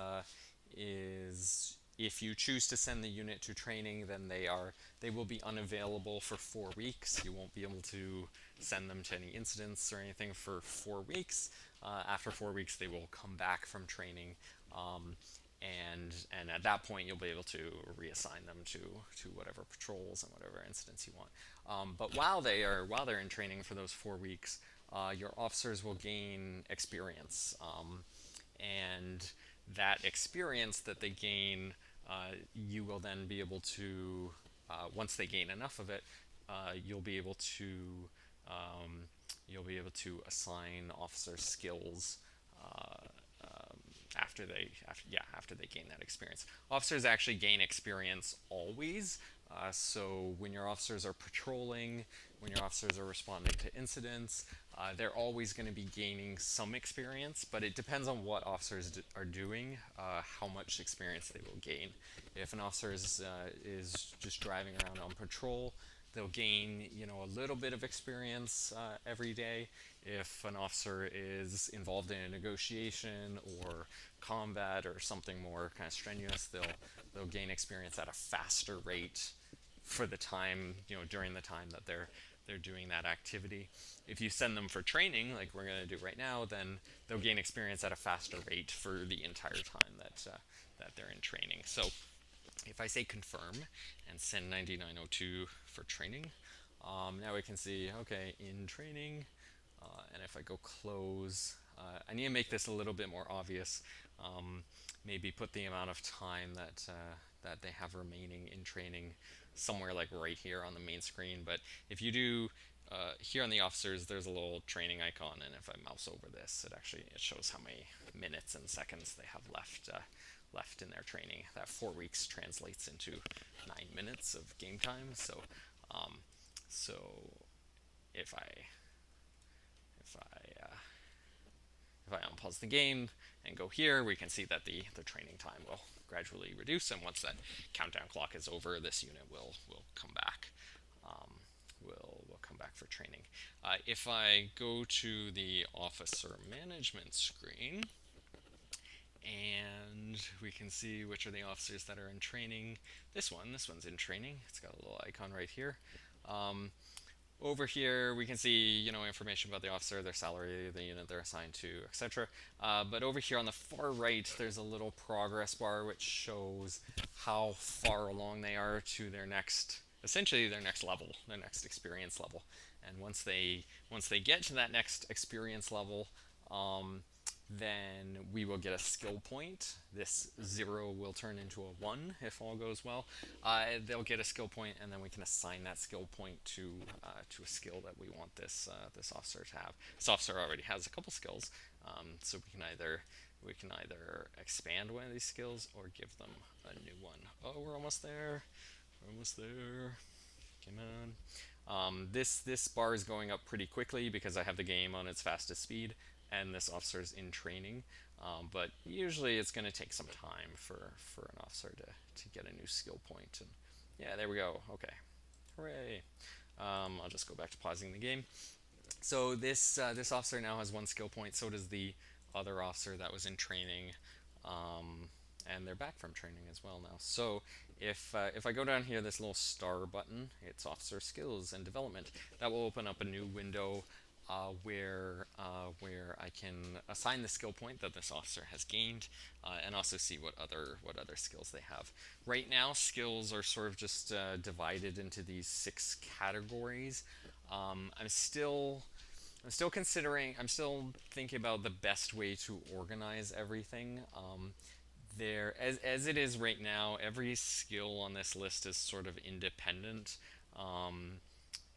if you choose to send the unit to training, then they will be unavailable for 4 weeks. You won't be able to send them to any incidents or anything for 4 weeks. After 4 weeks, they will come back from training, and at that point, you'll be able to reassign them to whatever patrols and whatever incidents you want. But while they're in training for those 4 weeks, your officers will gain experience, and that experience that they gain, you will then be able to, once they gain enough of it, you'll be able to assign officer skills after they gain that experience. Officers actually gain experience always. So when your officers are patrolling, when your officers are responding to incidents, they're always going to be gaining some experience, but it depends on what officers are doing, how much experience they will gain. If an officer is just driving around on patrol, they'll gain a little bit of experience every day. If an officer is involved in a negotiation or combat or something more kind of strenuous, they'll gain experience at a faster rate for the time, during the time that they're doing that activity. If you send them for training, like we're going to do right now, then they'll gain experience at a faster rate for the entire time that they're in training. So if I say confirm and send 9902 for training, now we can see, okay, in training, and if I go close, I need to make this a little bit more obvious. Maybe put the amount of time that they have remaining in training somewhere like right here on the main screen. But if you do, here on the officers, there's a little training icon, and if I mouse over this, it shows how many minutes and seconds they have left in their training. That 4 weeks translates into 9 minutes of game time. So if I unpause the game and go here, we can see that the training time will gradually reduce, and once that countdown clock is over, this unit will come back. Will come back for training. If I go to the officer management screen, and we can see which are the officers that are in training. This one's in training. It's got a little icon right here. Over here, we can see, information about the officer, their salary, the unit they're assigned to, etc. But over here on the far right, there's a little progress bar which shows how far along they are to essentially their next level, their next experience level. And once they get to that next experience level, then we will get a skill point. This 0 will turn into a 1 if all goes well. They'll get a skill point, and then we can assign that skill point to a skill that we want this officer to have. This officer already has a couple skills, so we can either expand one of these skills or give them a new one. Oh, we're almost there. We're almost there. Come on. This bar is going up pretty quickly because I have the game on its fastest speed, and this officer's in training, but usually it's going to take some time for an officer to get a new skill point. And yeah, there we go. Okay, hooray. I'll just go back to pausing the game. So this officer now has 1 skill point, so does the other officer that was in training, and they're back from training as well now. So if I go down here, this little star button, it's officer skills and development. That will open up a new window. where I can assign the skill point that this officer has gained, and also see what other skills they have. Right now, skills are sort of just divided into these 6 categories. I'm still considering. I'm still thinking about the best way to organize everything. As it is right now, every skill on this list is sort of independent.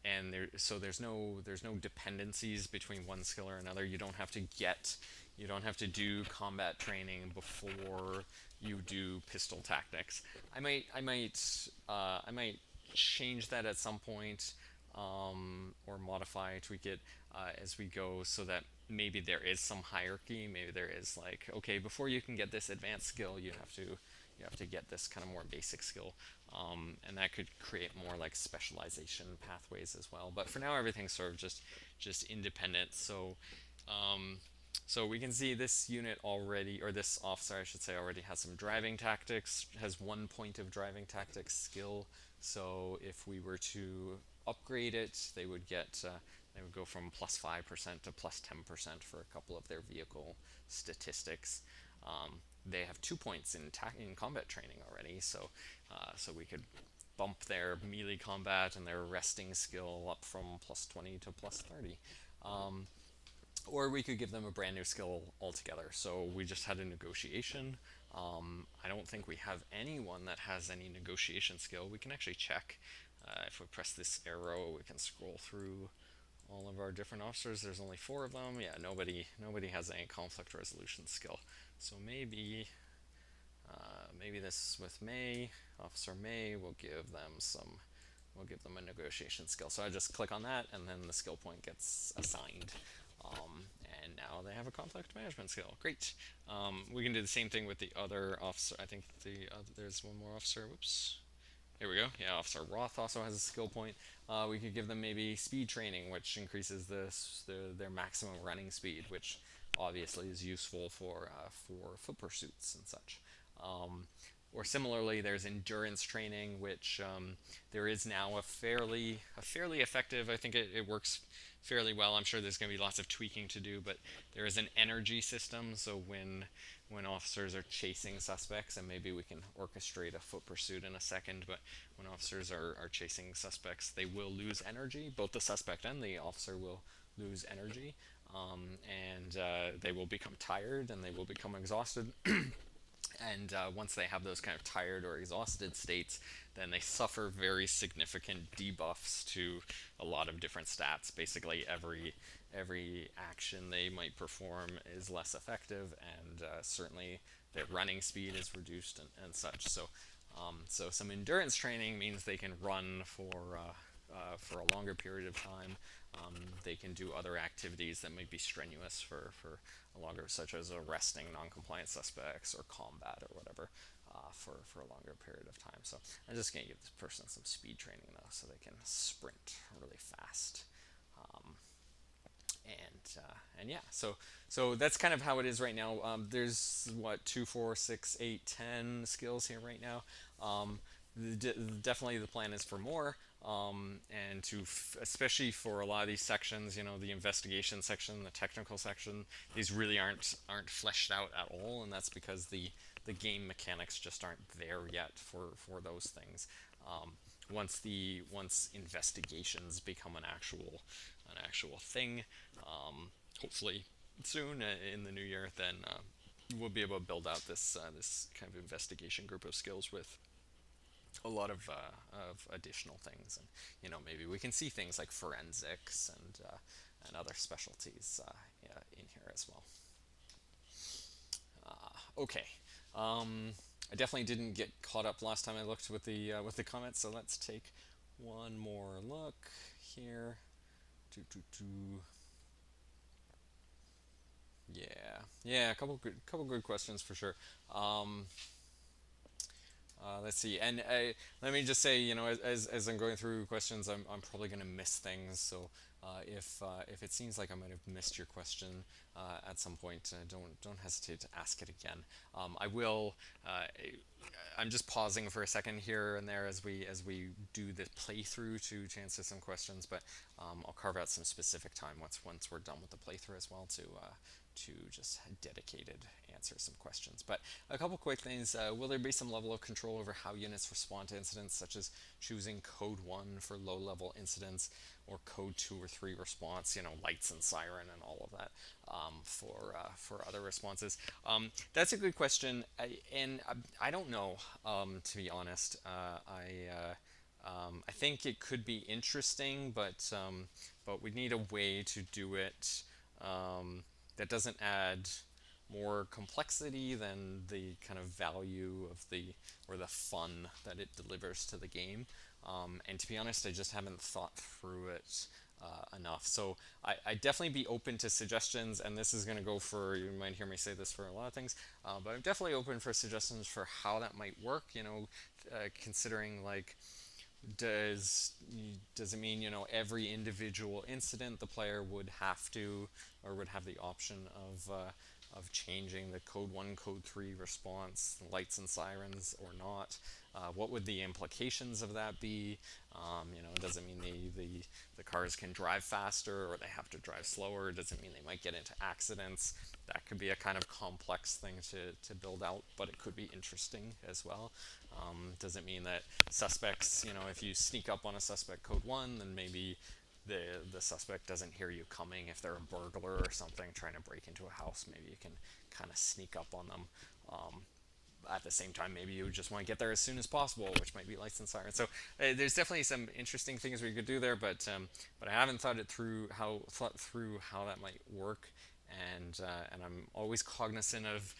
And there's no dependencies between one skill or another. You don't have to do combat training before you do pistol tactics. I might change that at some point, or modify, tweak it as we go, so that maybe there is some hierarchy. Maybe there is like, okay, before you can get this advanced skill, you have to get this kind of more basic skill, and that could create more like specialization pathways as well. But for now, everything's sort of just independent. So we can see this unit already, or this officer, I should say, already has some driving tactics, has 1 point of driving tactics skill. So if we were to upgrade it, they would go from +5% to +10% for a couple of their vehicle statistics. They have 2 points in combat training already, so we could bump their melee combat and their arresting skill up from +20 to +30. Or we could give them a brand new skill altogether. So we just had a negotiation. I don't think we have anyone that has any negotiation skill. We can actually check. If we press this arrow, we can scroll through all of our different officers. There's only 4 of them. Yeah, nobody has any conflict resolution skill. So maybe this with May, Officer May, will give them a negotiation skill. So I just click on that, and then the skill point gets assigned. And now they have a conflict management skill. Great. We can do the same thing with the other officer. I think there's one more officer. Whoops. Here we go. Yeah, Officer Roth also has a skill point. We could give them maybe speed training, which increases their maximum running speed, which obviously is useful for foot pursuits and such. Or similarly, there's endurance training, which there is now a fairly effective. I think it works fairly well. I'm sure there's going to be lots of tweaking to do, but there is an energy system. So when officers are chasing suspects, and maybe we can orchestrate a foot pursuit in a second, but when officers are chasing suspects, they will lose energy. Both the suspect and the officer will lose energy, and they will become tired and they will become exhausted. And once they have those kind of tired or exhausted states, then they suffer very significant debuffs to a lot of different stats. Basically, every action they might perform is less effective, and certainly their running speed is reduced and such. So some endurance training means they can run for a longer period of time. They can do other activities that might be strenuous for a longer, such as arresting non-compliant suspects or combat or whatever, for a longer period of time. So I'm just going to give this person some speed training though, so they can sprint really fast. And yeah, so that's kind of how it is right now. There's 2, 4, 6, 8, 10 skills here right now. Definitely the plan is for more, and especially for a lot of these sections, the investigation section, the technical section, these really aren't fleshed out at all, and that's because the game mechanics just aren't there yet for those things. Once investigations become an actual thing, hopefully soon in the new year, then we'll be able to build out this kind of investigation group of skills with a lot of additional things, and maybe we can see things like forensics and other specialties in here as well. Okay, I definitely didn't get caught up last time I looked with the comments, so let's take one more look here. Yeah, a couple good questions for sure. Let's see, and let me just say, as I'm going through questions, I'm probably going to miss things, so If it seems like I might have missed your question at some point, don't hesitate to ask it again. I will. I'm just pausing for a second here and there as we do the playthrough to answer some questions, but I'll carve out some specific time once we're done with the playthrough as well to just dedicated answer some questions. But a couple quick things. Will there be some level of control over how units respond to incidents, such as choosing code 1 for low-level incidents or code 2 or 3 response, lights and siren and all of that for other responses? That's a good question, and I don't know, to be honest. I think it could be interesting, but we need a way to do it that doesn't add more complexity than the kind of value of the fun that it delivers to the game. And to be honest, I just haven't thought through it enough. So I definitely be open to suggestions, and this is going to go for, you might hear me say this for a lot of things, but I'm definitely open for suggestions for how that might work, considering like, does it mean every individual incident the player would have to or would have the option of changing the code 1 code 3 response lights and sirens or not? What would the implications of that be? Does it mean the cars can drive faster or they have to drive slower? Does it mean they might get into accidents? That could be a kind of complex thing to build out, but it could be interesting as well. Does it mean that suspects, if you sneak up on a suspect code 1, then maybe the suspect doesn't hear you coming? If they're a burglar or something trying to break into a house, maybe you can kind of sneak up on them. At the same time, maybe you just want to get there as soon as possible, which might be lights and sirens. So there's definitely some interesting things we could do there, but I haven't thought through how that might work, and I'm always cognizant of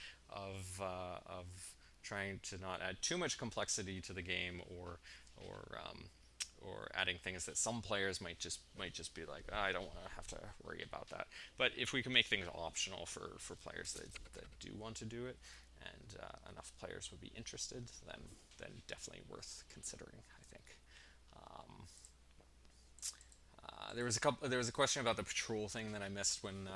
trying to not add too much complexity to the game, or adding things that some players might just be like, oh, I don't want to have to worry about that. But if we can make things optional for players that do want to do it, and enough players would be interested, then definitely worth considering, I think. There was a question about the patrol thing that I missed when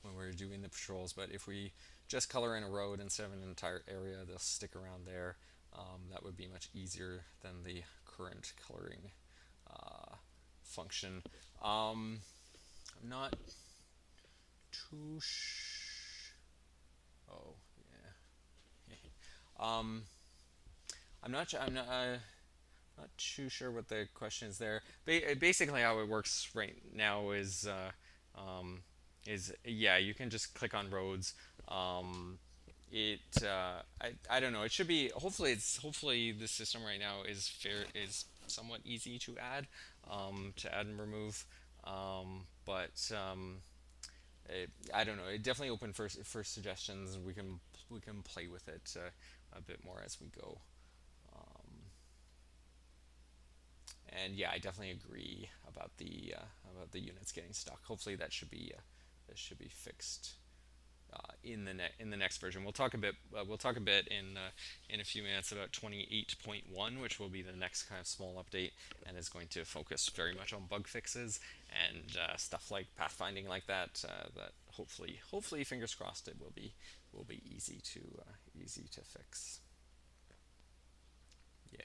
we were doing the patrols. But if we just color in a road instead of an entire area, they'll stick around there. That would be much easier than the current coloring function. I'm not too oh yeah. I'm not too sure what the question is there. Basically, how it works right now is yeah, you can just click on roads. I don't know. It should be, hopefully the system right now is somewhat easy to add and remove. But I don't know. It definitely open for suggestions. We can play with it a bit more as we go. And yeah, I definitely agree about the units getting stuck. Hopefully that should be fixed in the next version. We'll talk a bit in a few minutes about 28.1, which will be the next kind of small update, and is going to focus very much on bug fixes and stuff like pathfinding like that. That hopefully, fingers crossed, it will be easy to fix. Yeah.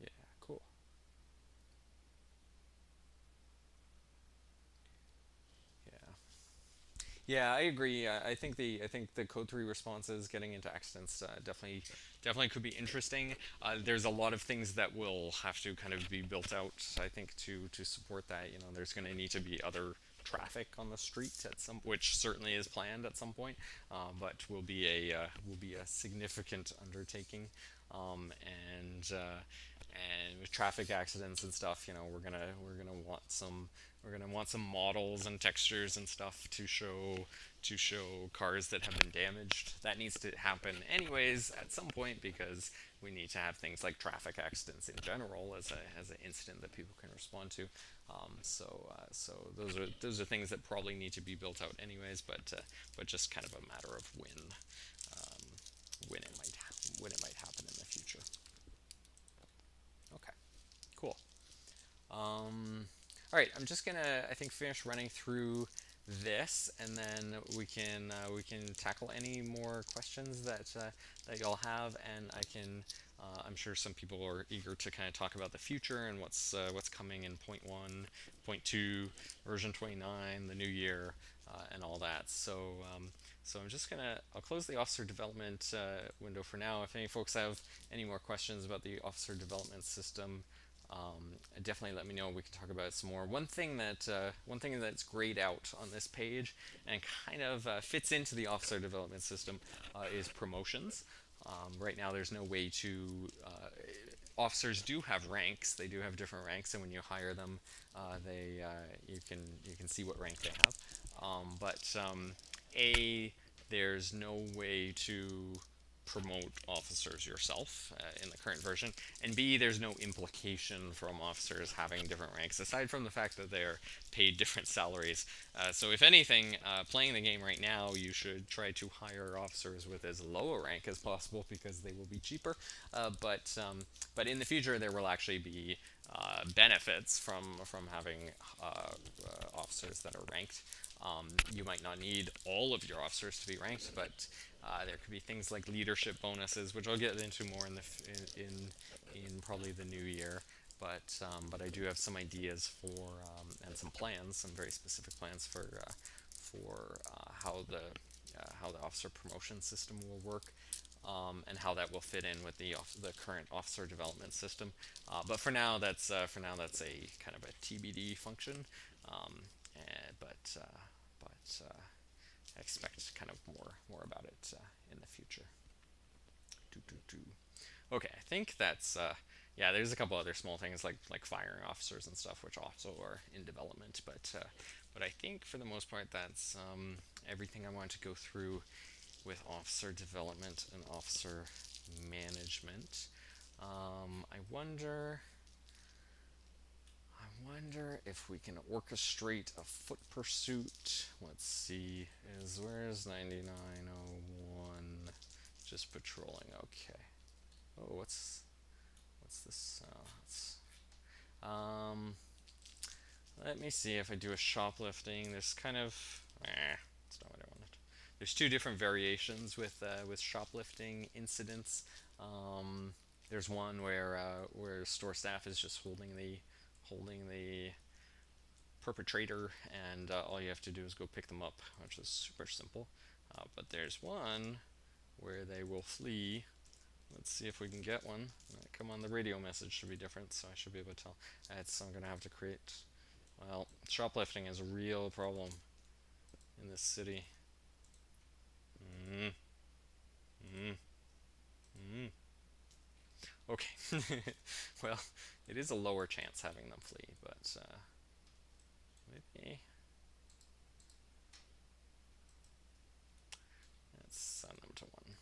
Yeah, cool. Yeah. Yeah, I agree. I think the code 3 responses getting into accidents definitely could be interesting. There's a lot of things that will have to kind of be built out, I think, to support that. There's going to need to be other traffic on the street which certainly is planned at some point, but will be a significant undertaking. And with traffic accidents and stuff, we're gonna want some models and textures and stuff to show cars that have been damaged. That needs to happen anyways at some point, because we need to have things like traffic accidents in general as an incident that people can respond to. So those are things that probably need to be built out anyways, but just kind of a matter of when when it might happen in the future. Okay, cool. All right, I'm just gonna, I think, finish running through this, and then we can tackle any more questions that y'all have, and I'm sure some people are eager to kind of talk about the future and what's coming in point 1, point 2, version 29, the new year, and all that. So I'm just gonna, I'll close the officer development window for now. If any folks have any more questions about the officer development system, definitely let me know. We can talk about it some more. One thing that's grayed out on this page and kind of fits into the officer development system is promotions. Right now, there's no way to. Officers do have ranks. They do have different ranks, and when you hire them, you can see what rank they have. But there's no way to promote officers yourself in the current version, and B, there's no implication from officers having different ranks aside from the fact that they're paid different salaries. So if anything, playing the game right now, you should try to hire officers with as low a rank as possible because they will be cheaper. But in the future, there will actually be benefits from having officers that are ranked. You might not need all of your officers to be ranked, but there could be things like leadership bonuses, which I'll get into more in probably the new year. But I do have some ideas for and some plans, some very specific plans for how the officer promotion system will work. And how that will fit in with the current officer development system. But for now, that's a kind of a TBD function. But I expect kind of more about it in the future. Okay, I think that's yeah. There's a couple other small things like firing officers and stuff, which also are in development. But I think for the most part, that's everything I wanted to go through with officer development and officer management. I wonder if we can orchestrate a foot pursuit. Let's see, where's 9901? Just patrolling. Okay. Oh, what's this? Let me see if I do a shoplifting. There's kind of it's not what I wanted. There's two different variations with shoplifting incidents. There's one where store staff is just holding the perpetrator, and all you have to do is go pick them up, which is super simple. But there's one where they will flee. Let's see if we can get one. Come on, the radio message should be different, so I should be able to tell. So I'm going to have to create. Well, shoplifting is a real problem in this city. Okay. Well, it is a lower chance having them flee, but maybe let's send them to one.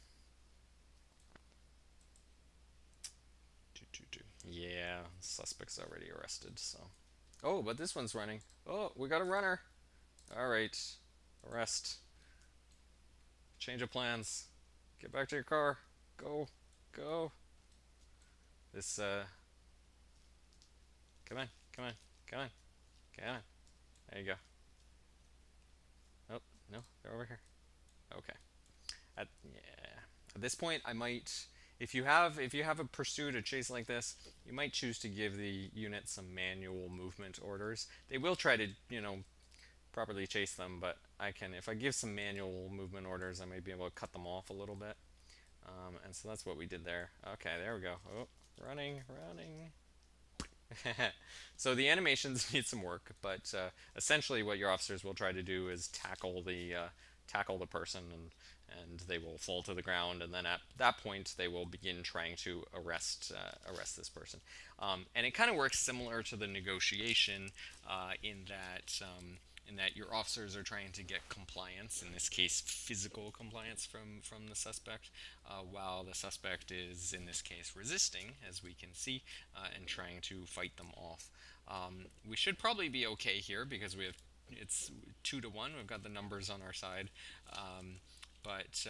Yeah, suspect's already arrested, so. Oh, but this one's running. Oh, we got a runner. All right, arrest. Change of plans. Get back to your car. Go. This, come on. There you go. Oh, no, they're over here. Okay. At this point, I might, if you have a pursuit, a chase like this, you might choose to give the unit some manual movement orders. They will try to, properly chase them, but if I give some manual movement orders, I might be able to cut them off a little bit. And so that's what we did there. Okay, there we go. Oh, running. So the animations need some work, but essentially what your officers will try to do is tackle the person, and they will fall to the ground, and then at that point they will begin trying to arrest this person. And it kind of works similar to the negotiation in that your officers are trying to get compliance, in this case physical compliance from the suspect, while the suspect is in this case resisting, as we can see, and trying to fight them off. We should probably be okay here because it's 2-1. We've got the numbers on our side, but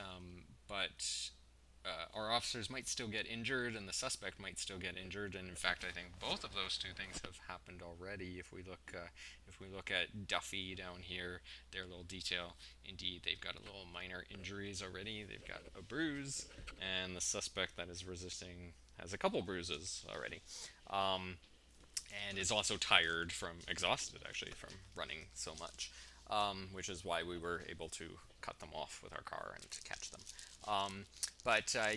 our officers might still get injured and the suspect might still get injured. And in fact, I think both of those two things have happened already. If we look at Duffy down here, their little detail, indeed they've got a little minor injuries already. They've got a bruise, and the suspect that is resisting has a couple bruises already. And is also tired from exhausted actually from running so much, which is why we were able to cut them off with our car and catch them.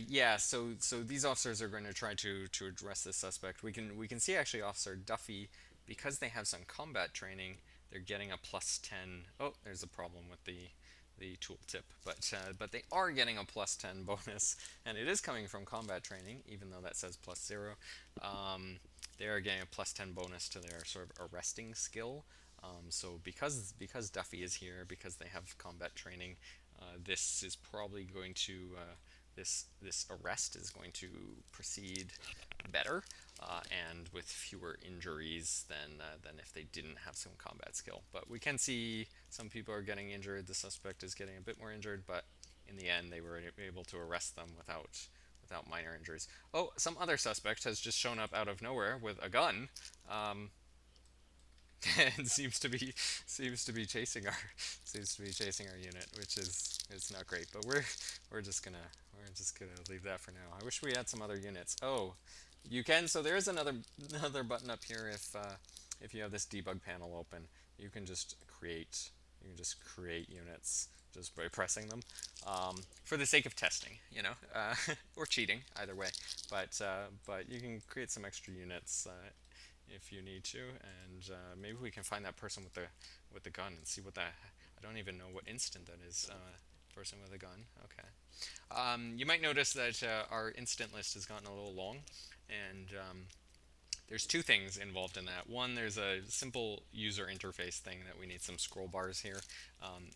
Yeah, so these officers are going to try to address this suspect. We can see actually Officer Duffy, because they have some combat training, they're getting a +10. Oh, there's a problem with the tooltip, but they are getting a +10 bonus, and it is coming from combat training, even though that says +0. They are getting a +10 bonus to their sort of arresting skill. So because Duffy is here, because they have combat training, this is probably going to this arrest is going to proceed better, and with fewer injuries than if they didn't have some combat skill. But we can see some people are getting injured. The suspect is getting a bit more injured, but in the end, they were able to arrest them without minor injuries. Oh, some other suspect has just shown up out of nowhere with a gun. And seems to be chasing our unit, which is it's not great. But we're just gonna leave that for now. I wish we had some other units. Oh, you can. So there is another button up here. If you have this debug panel open, you can just create units just by pressing them, for the sake of testing, or cheating, either way. But you can create some extra units if you need to, and maybe we can find that person with the gun and see what that. I don't even know what instant that is. Person with a gun. Okay. You might notice that our instant list has gotten a little long, and there's two things involved in that. One, there's a simple user interface thing that we need some scroll bars here,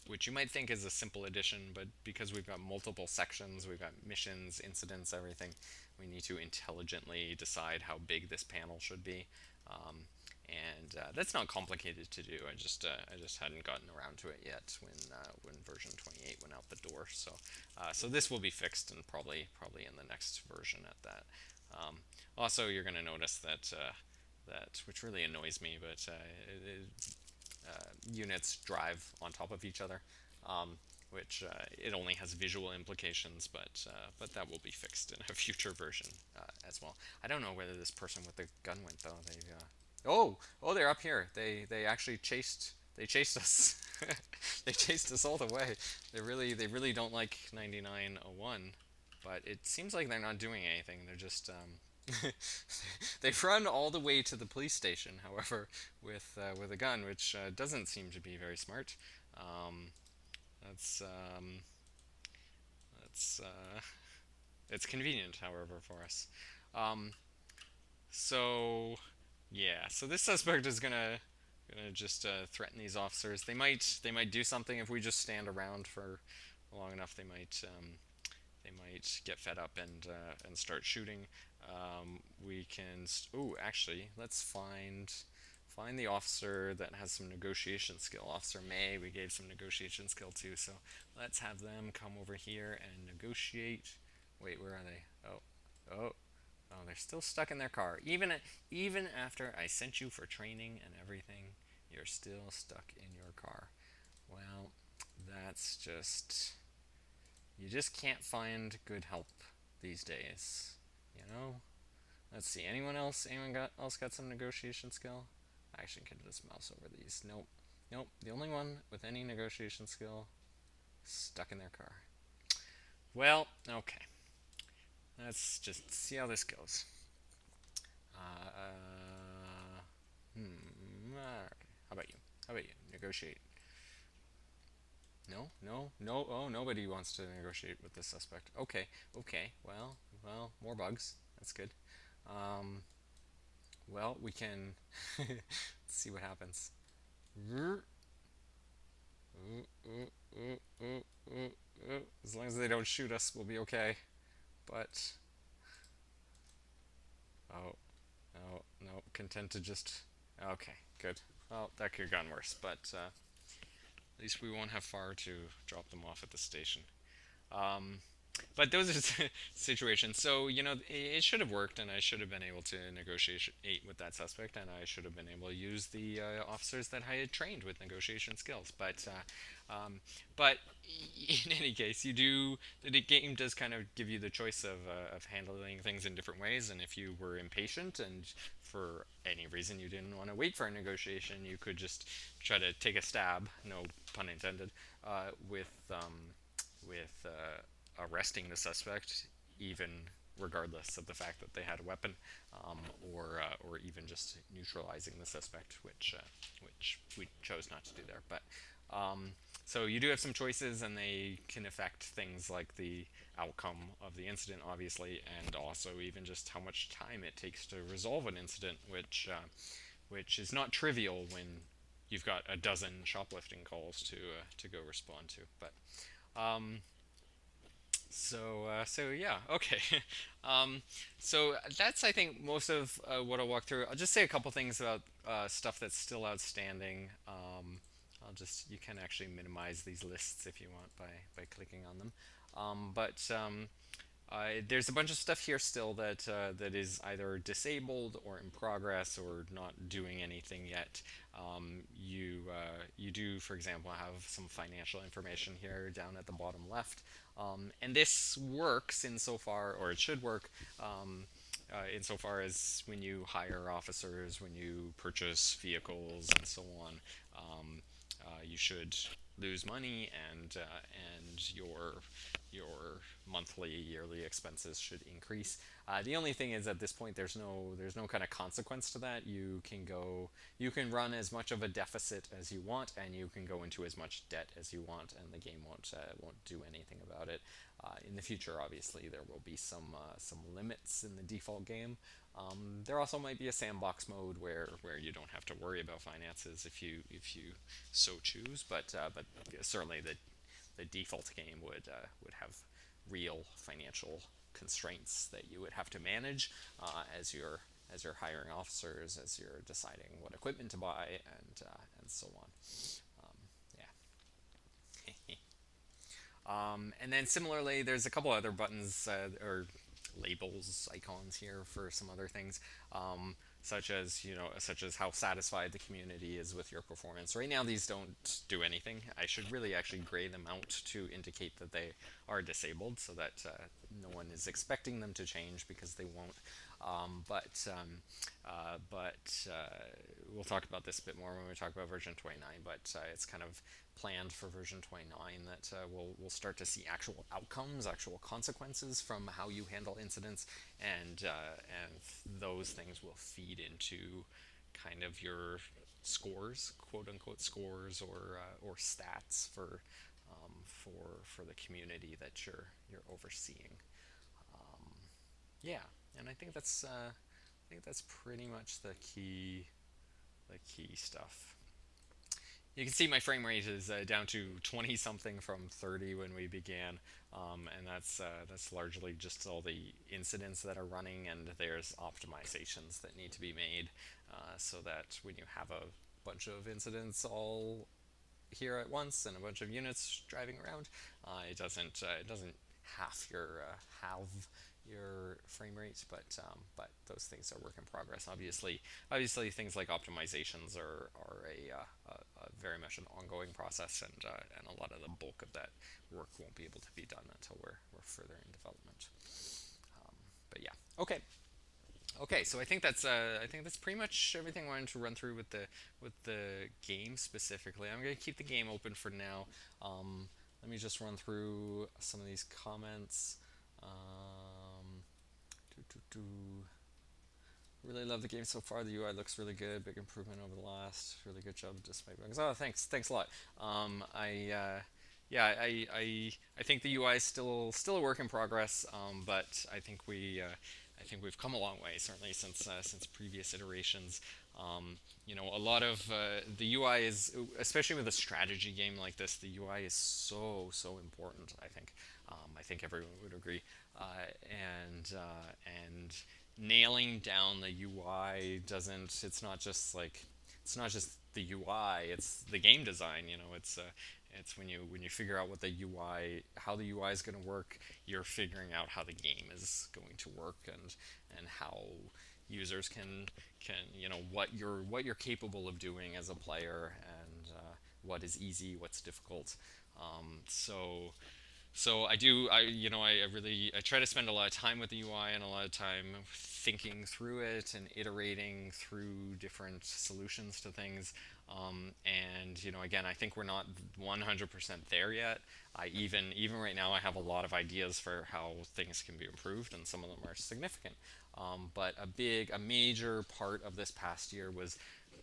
which you might think is a simple addition, but because we've got multiple sections, we've got missions, incidents, everything, we need to intelligently decide how big this panel should be. And that's not complicated to do. I just hadn't gotten around to it yet when version 28 went out the door. So this will be fixed, and probably in the next version at that. Also, you're going to notice that which really annoys me, but units drive on top of each other, which it only has visual implications, but that will be fixed in a future version as well. I don't know whether this person with the gun went though. They're up here. They actually chased us. They chased us all the way. They really don't like 9901, but it seems like they're not doing anything. They're just they've run all the way to the police station, however, with a gun, which doesn't seem to be very smart. That's it's convenient, however, for us. So yeah, so this suspect is gonna just threaten these officers. They might do something if we just stand around for long enough. They might get fed up and start shooting. We can. Actually, let's find the officer that has some negotiation skill. Officer May, we gave some negotiation skill to, so let's have them come over here and negotiate. Wait, where are they? Oh, they're still stuck in their car. Even after I sent you for training and everything, you're still stuck in your car. Well, that's just. You just can't find good help these days, you know? Let's see, anyone else got some negotiation skill? I actually can just mouse over these. Nope. The only one with any negotiation skill stuck in their car. Well, okay. Let's just see how this goes. How about you? Negotiate. No. Oh, nobody wants to negotiate with this suspect. Okay. Well, more bugs. That's good. Well, we can let's see what happens. As long as they don't shoot us, we'll be okay. But no, content to just. Okay, good. Well, that could have gone worse, but at least we won't have far to drop them off at the station. but those are situations. So it should have worked, and I should have been able to negotiate with that suspect, and I should have been able to use the officers that I had trained with negotiation skills. But in any case, the game does kind of give you the choice of handling things in different ways, and if you were impatient and for any reason you didn't want to wait for a negotiation, you could just try to take a stab, no pun intended, with arresting the suspect, even regardless of the fact that they had a weapon, or even just neutralizing the suspect, which we chose not to do there. But so you do have some choices, and they can affect things like the outcome of the incident, obviously, and also even just how much time it takes to resolve an incident, which is not trivial when you've got a dozen shoplifting calls to go respond to. But so yeah, okay. um, so that's I think most of what I'll walk through. I'll just say a couple things about stuff that's still outstanding. You can actually minimize these lists if you want by clicking on them. There's a bunch of stuff here still that is either disabled or in progress or not doing anything yet. You do, for example, have some financial information here down at the bottom left, and this works insofar, or it should work. Insofar as when you hire officers, when you purchase vehicles, and so on, you should lose money, and your monthly, yearly expenses should increase. The only thing is, at this point, there's no kind of consequence to that. You can run as much of a deficit as you want, and you can go into as much debt as you want, and the game won't do anything about it. In the future, obviously, there will be some limits in the default game. There also might be a sandbox mode where you don't have to worry about finances if you so choose, but certainly the default game would have real financial constraints that you would have to manage as you're hiring officers, as you're deciding what equipment to buy, and so on. Yeah. And then similarly, there's a couple other buttons or labels, icons here for some other things, such as how satisfied the community is with your performance. Right now, these don't do anything. I should really actually gray them out to indicate that they are disabled, so that no one is expecting them to change, because they won't. But we'll talk about this a bit more when we talk about version 29. But it's kind of planned for version 29 that we'll start to see actual outcomes, actual consequences from how you handle incidents, and those things will feed into kind of your scores, quote unquote scores, or stats for the community that you're overseeing. Yeah, and I think that's pretty much the key stuff. You can see my frame rate is down to 20 something from 30 when we began, and that's largely just all the incidents that are running, and there's optimizations that need to be made, so that when you have a bunch of incidents all here at once and a bunch of units driving around, it doesn't halve your frame rate, but those things are work in progress. Obviously, things like optimizations are a very much an ongoing process, and a lot of the bulk of that work won't be able to be done until we're further in development. But yeah, okay. Okay, so I think that's pretty much everything I wanted to run through with the game specifically. I'm going to keep the game open for now. Let me just run through some of these comments. Um, Really love the game so far. The UI looks really good. Big improvement over the last. Really good job despite bugs. Oh, thanks a lot. Yeah, I think the UI is still a work in progress. But I think we've come a long way, certainly since previous iterations. A lot of the UI is, especially with a strategy game like this, the UI is so important. I think everyone would agree, and nailing down the UI doesn't. It's not just the UI. It's the game design. It's when you figure out what the UI, how the UI is going to work, you're figuring out how the game is going to work, and how users can what you're capable of doing as a player, and what is easy, what's difficult. So I do I really I try to spend a lot of time with the UI and a lot of time thinking through it and iterating through different solutions to things. And again, I think we're not 100% there yet. I even right now I have a lot of ideas for how things can be improved, and some of them are significant. But a major part of this past year was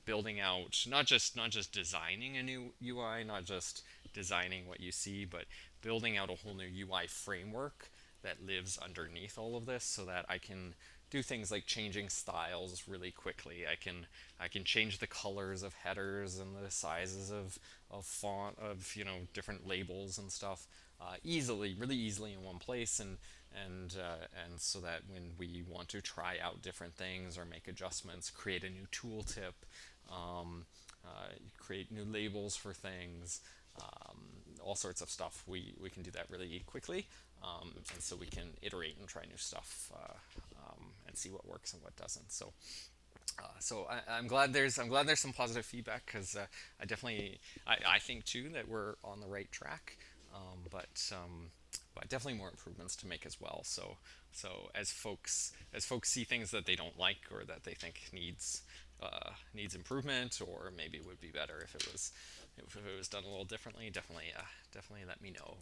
building out, not just designing a new UI, not just designing what you see, but building out a whole new UI framework that lives underneath all of this, so that I can do things like changing styles really quickly. I can change the colors of headers and the sizes of font, of different labels and stuff, really easily in one place, and so that when we want to try out different things or make adjustments, create a new tooltip, create new labels for things, all sorts of stuff. We can do that really quickly, and so we can iterate and try new stuff, and see what works and what doesn't. I'm glad there's some positive feedback, because I think too that we're on the right track, but definitely more improvements to make as well. So as folks see things that they don't like, or that they think needs improvement, or maybe it would be better if it was done a little differently, definitely let me know,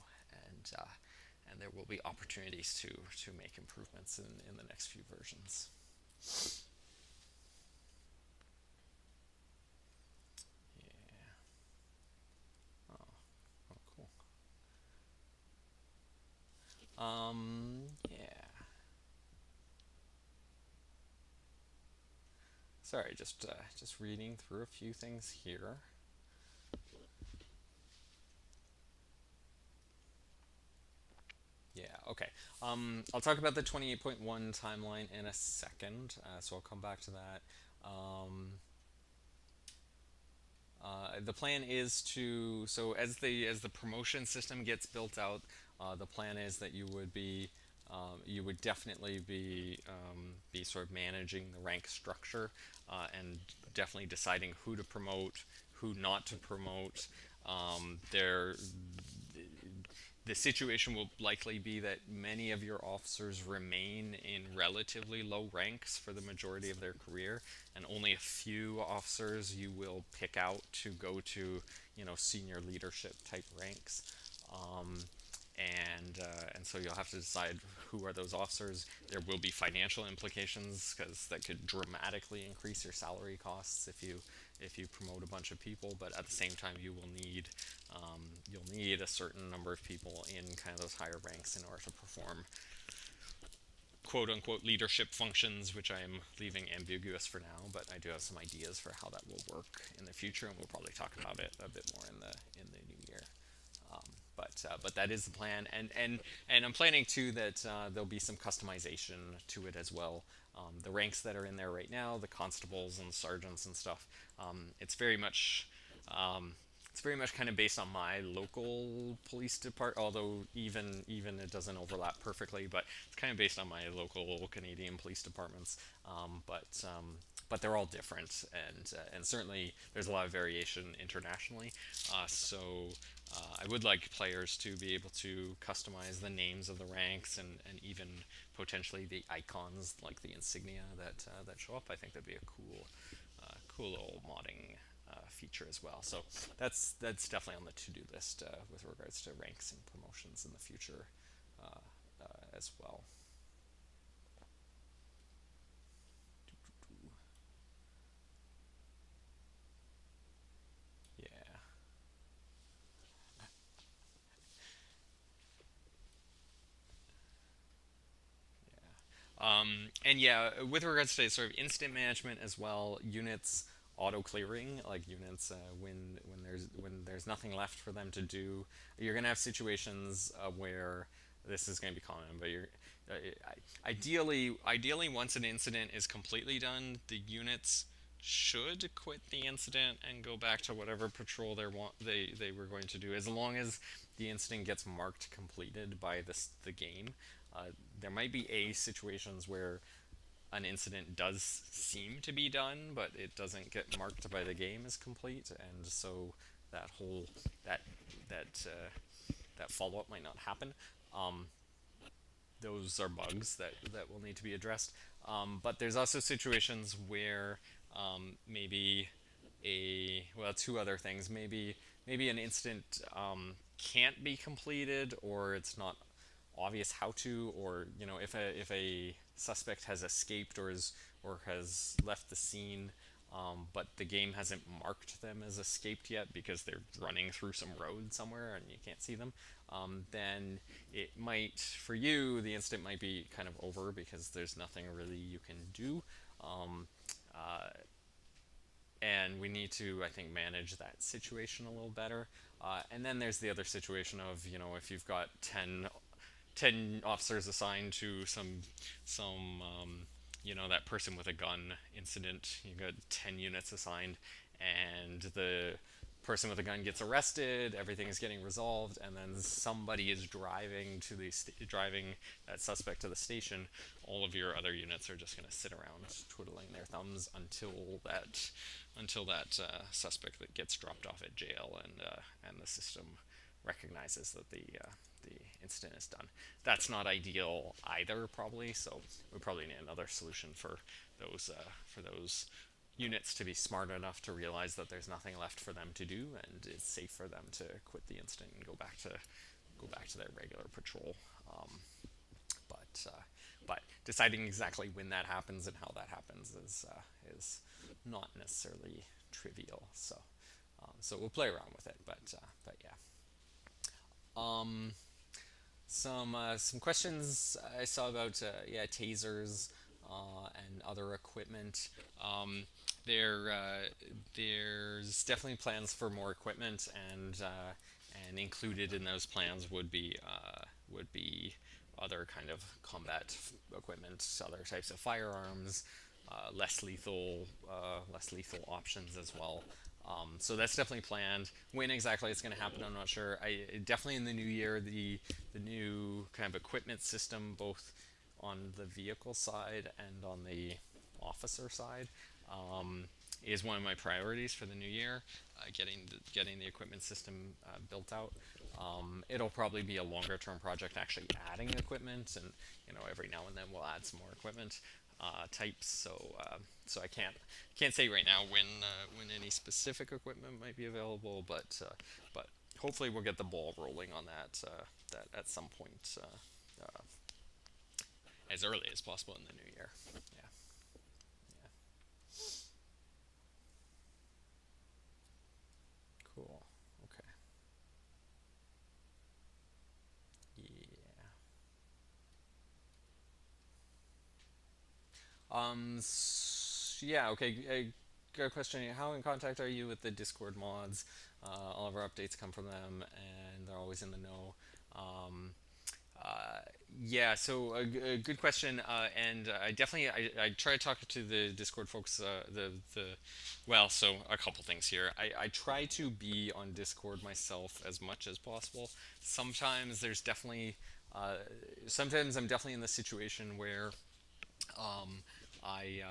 and there will be opportunities to make improvements in the next few versions. Yeah. Oh, oh, cool. Yeah. Sorry, just reading through a few things here. Yeah, okay. I'll talk about the 28.1 timeline in a second, so I'll come back to that. Um, the plan is so as the promotion system gets built out, the plan is that you would definitely be sort of managing the rank structure, and definitely deciding who to promote, who not to promote. There The situation will likely be that many of your officers remain in relatively low ranks for the majority of their career, and only a few officers you will pick out to go to, senior leadership type ranks. Um, and so you'll have to decide who are those officers. There will be financial implications, because that could dramatically increase your salary costs if you promote a bunch of people. But at the same time, you'll need a certain number of people in kind of those higher ranks in order to perform quote unquote leadership functions, which I am leaving ambiguous for now, but I do have some ideas for how that will work in the future, and we'll probably talk about it a bit more in the new year. But that is the plan, and I'm planning too that there'll be some customization to it as well. The ranks that are in there right now, the constables and sergeants and stuff, it's very much kind of based on my local police department, although even it doesn't overlap perfectly, but it's kind of based on my local Canadian police departments. But they're all different, and certainly there's a lot of variation internationally. I would like players to be able to customize the names of the ranks, and even potentially the icons, like the insignia that show up. I think that'd be a cool little modding feature as well. So that's definitely on the to-do list, with regards to ranks and promotions in the future, as well. Yeah. And yeah, with regards to sort of instant management as well, units auto clearing, like units, when there's nothing left for them to do, you're gonna have situations where this is gonna be common, but ideally once an incident is completely done, the units should quit the incident and go back to whatever patrol they were going to do, as long as the incident gets marked completed by the game. There might be situations where an incident does seem to be done, but it doesn't get marked by the game as complete, and so that whole that that that follow up might not happen. Um, those are bugs that will need to be addressed. But there's also situations where maybe two other things. Maybe an incident can't be completed, or it's not obvious how to, or if a suspect has escaped or has left the scene, but the game hasn't marked them as escaped yet because they're running through some road somewhere and you can't see them, then it might, for you, the incident might be kind of over because there's nothing really you can do. Um, uh, and we need to, I think, manage that situation a little better. And then there's the other situation of, if you've got 10 officers assigned to that person with a gun incident. You got 10 units assigned, and the person with a gun gets arrested. Everything is getting resolved, and then somebody is driving that suspect to the station. All of your other units are just going to sit around twiddling their thumbs until that suspect that gets dropped off at jail, and the system recognizes that the incident is done. That's not ideal either, probably. So we probably need another solution for those units to be smart enough to realize that there's nothing left for them to do, and it's safe for them to quit the incident and go back to their regular patrol. But deciding exactly when that happens and how that happens is not necessarily trivial. So we'll play around with it. But yeah. Um, some questions I saw about tasers and other equipment. There's definitely plans for more equipment, and included in those plans would be other kind of combat equipment, other types of firearms, less lethal options as well. So that's definitely planned. When exactly it's going to happen, I'm not sure. Definitely in the new year, the new kind of equipment system, both on the vehicle side and on the officer side, is one of my priorities for the new year. Getting the equipment system built out. It'll probably be a longer term project, actually adding equipment, and every now and then we'll add some more equipment types. So I can't say right now when any specific equipment might be available, but hopefully we'll get the ball rolling on that at some point, as early as possible in the new year. Yeah. Yeah. Cool. Okay. Yeah. Yeah. Okay. Good question. How in contact are you with the Discord mods? All of our updates come from them, and they're always in the know. Um, uh, yeah, so a good question, and I try to talk to the Discord folks. So a couple things here. I try to be on Discord myself as much as possible. Sometimes there's definitely, sometimes I'm definitely in the situation where um, I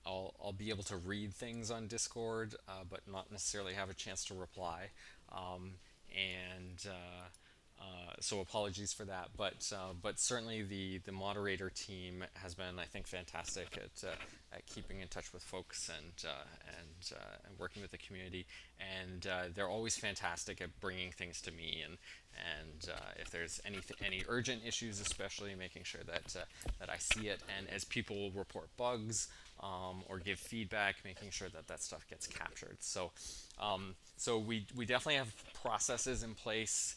I'll be able to read things on Discord, but not necessarily have a chance to reply. And So apologies for that, but certainly the moderator team has been, I think, fantastic at keeping in touch with folks and working with the community, and they're always fantastic at bringing things to me, and if there's any urgent issues, especially making sure that I see it, and as people report bugs or give feedback, making sure that stuff gets captured. So we definitely have processes in place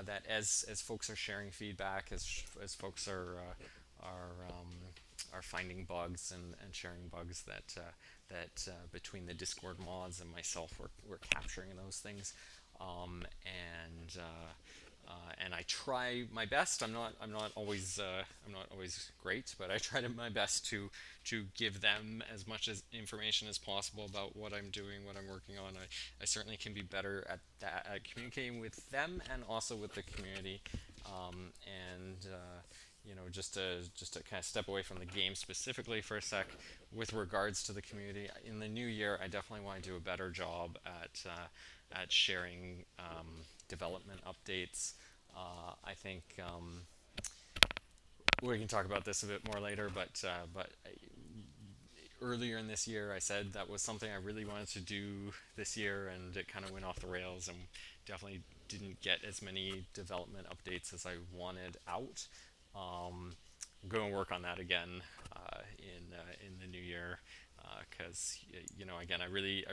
that as folks are sharing feedback, as folks are finding bugs and sharing bugs, that between the Discord mods and myself, we're capturing those things, and and I try my best. I'm not always great, but I try my best to give them as much as information as possible about what I'm doing, what I'm working on. I certainly can be better at that, at communicating with them and also with the community. And just to kind of step away from the game specifically for a sec, with regards to the community in the new year, I definitely want to do a better job at sharing development updates. I think we can talk about this a bit more later, but earlier in this year, I said that was something I really wanted to do this year, and it kind of went off the rails, and definitely didn't get as many development updates as I wanted out. I'm going to work on that again in the new year, because again, I really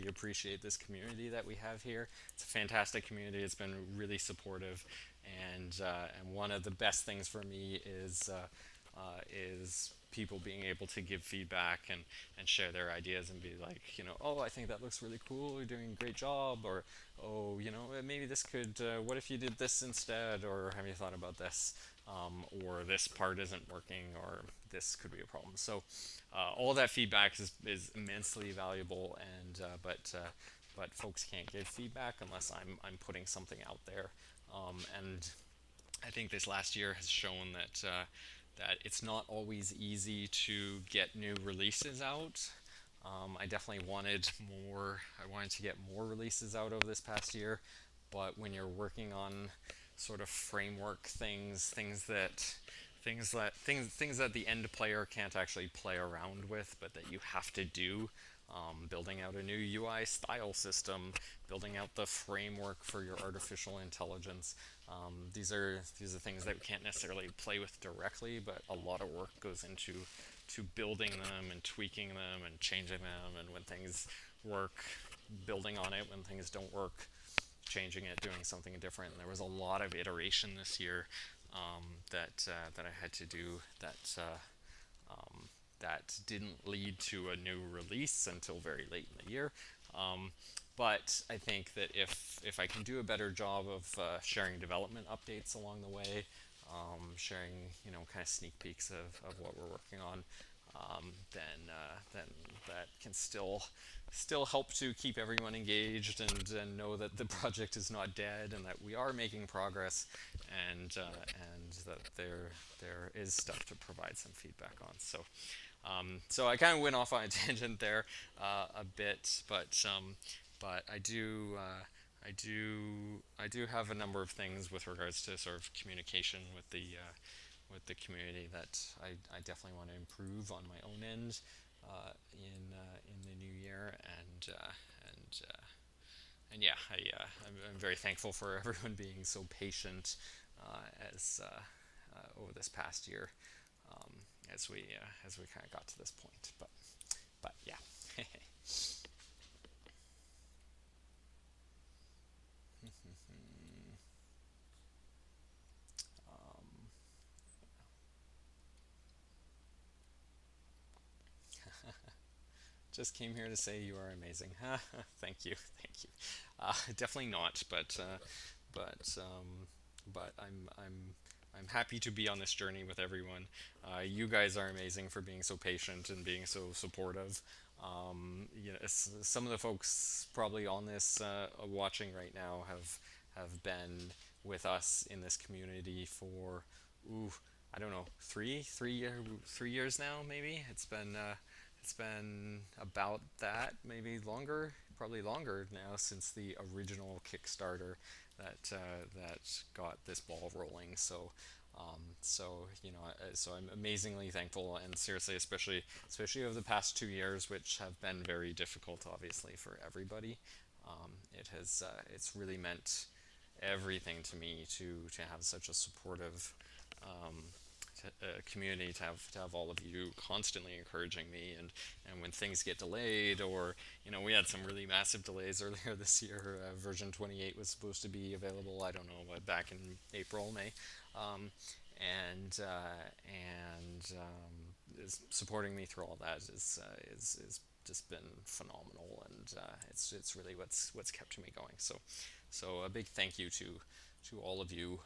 appreciate this community that we have here. It's a fantastic community. It's been really supportive, and one of the best things for me is people being able to give feedback and share their ideas and be like, oh, I think that looks really cool, you're doing a great job, or oh, maybe this could, what if you did this instead, or have you thought about this, or this part isn't working, or this could be a problem. So all that feedback is immensely valuable, and but folks can't give feedback unless I'm putting something out there, and I think this last year has shown that it's not always easy to get new releases out. I definitely wanted more. I wanted to get more releases out over this past year, but when you're working on sort of framework things that the end player can't actually play around with, but that you have to do. Building out a new UI style system, building out the framework for your artificial intelligence. These are things that we can't necessarily play with directly, but a lot of work goes into building them and tweaking them and changing them. And when things work, building on it. When things don't work, changing it, doing something different. And there was a lot of iteration this year that I had to do that didn't lead to a new release until very late in the year. But I think that if I can do a better job of sharing development updates along the way, sharing kind of sneak peeks of what we're working on, then that can still help to keep everyone engaged and know that the project is not dead and that we are making progress, and that there is stuff to provide some feedback on. So I kind of went off on a tangent there a bit, but I do have a number of things with regards to sort of communication with the community that I definitely want to improve on my own end in the new year, and yeah, I'm very thankful for everyone being so patient as over this past year, um, as we kind of got to this point. But yeah. um, just came here to say you are amazing. Thank you, thank you. Definitely not, but I'm happy to be on this journey with everyone. You guys are amazing for being so patient and being so supportive. Some of the folks probably on this watching right now have been with us in this community for, ooh, I don't know, 3 years now. Maybe it's been about that, maybe longer, probably longer now, since the original Kickstarter that got this ball rolling. So I'm amazingly thankful, and seriously, especially over the past 2 years, which have been very difficult, obviously, for everybody. It's really meant everything to me to have such a supportive community, to have all of you constantly encouraging me, and when things get delayed, or we had some really massive delays earlier this year. Version 28 was supposed to be available, I don't know what, back in April, May, and supporting me through all that is just been phenomenal, and it's really what's kept me going. So a big thank you to all of you,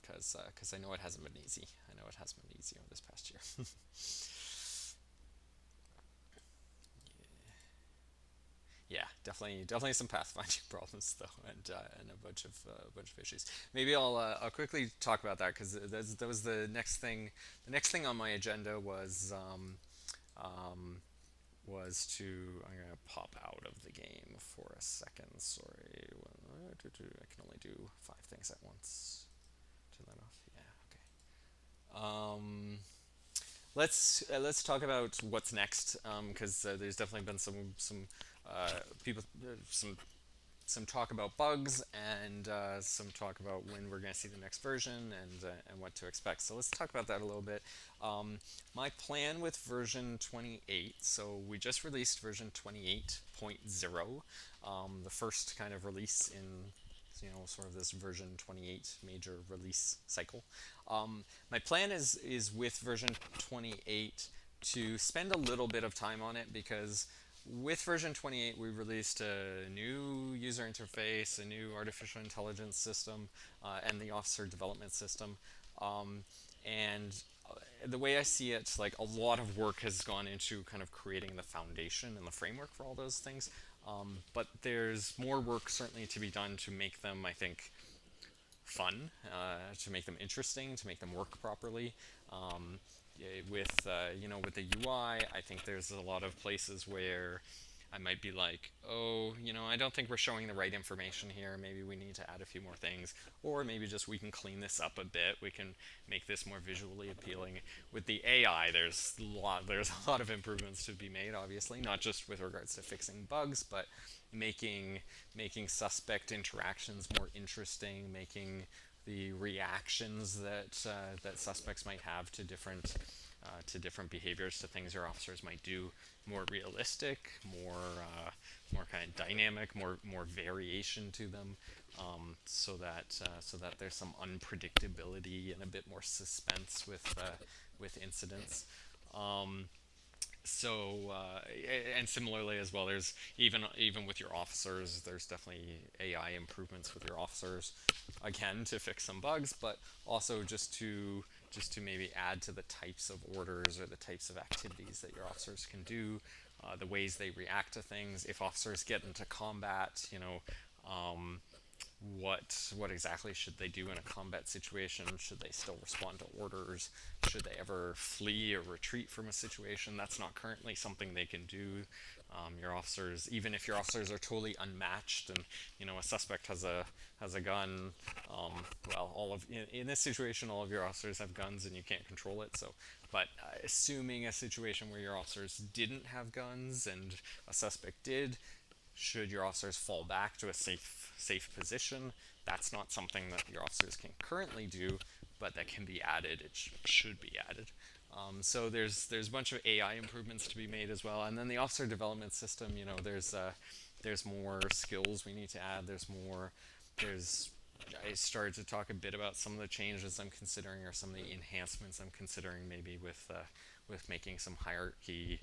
because I know it hasn't been easy. I know it hasn't been easy over this past year. Yeah, definitely some pathfinding problems though, and a bunch of issues. Maybe I'll quickly talk about that because that was the next thing. The next thing on my agenda to I'm gonna pop out of the game for a second. Sorry, I can only do 5 things at once. Turn that off. Yeah. Okay. Let's talk about what's next, because there's definitely been some people some talk about bugs, and some talk about when we're going to see the next version, and what to expect. So let's talk about that a little bit. My plan with version 28. So we just released version 28.0, the first kind of release in sort of this version 28 major release cycle. My plan is with version 28 to spend a little bit of time on it, because with version 28 we released a new user interface, a new artificial intelligence system, and the officer development system. And the way I see it, like, a lot of work has gone into kind of creating the foundation and the framework for all those things. But there's more work certainly to be done to make them, I think, fun, to make them interesting, to make them work properly. With the UI, I think there's a lot of places where I might be like, oh, I don't think we're showing the right information here. Maybe we need to add a few more things, or maybe just we can clean this up a bit. We can make this more visually appealing. With the AI, there's a lot of improvements to be made. Obviously, not just with regards to fixing bugs, but making suspect interactions more interesting, making the reactions that suspects might have to different behaviors, to things your officers might do, more realistic, more kind of dynamic, more variation to them, so that there's some unpredictability and a bit more suspense with incidents. And similarly as well, there's even with your officers, there's definitely AI improvements with your officers, again, to fix some bugs, but also just to maybe add to the types of orders or the types of activities that your officers can do, the ways they react to things. If officers get into combat, what exactly should they do in a combat situation? Should they still respond to orders? Should they ever flee or retreat from a situation? That's not currently something they can do. Your officers, even if your officers are totally unmatched, and a suspect has a gun, in this situation, all of your officers have guns and you can't control it. But assuming a situation where your officers didn't have guns and a suspect did, should your officers fall back to a safe position? That's not something that your officers can currently do, but that can be added. It should be added. So there's a bunch of AI improvements to be made as well. And then the officer development system, there's more skills we need to add. I started to talk a bit about some of the changes I'm considering, or some of the enhancements I'm considering, maybe with making some hierarchy,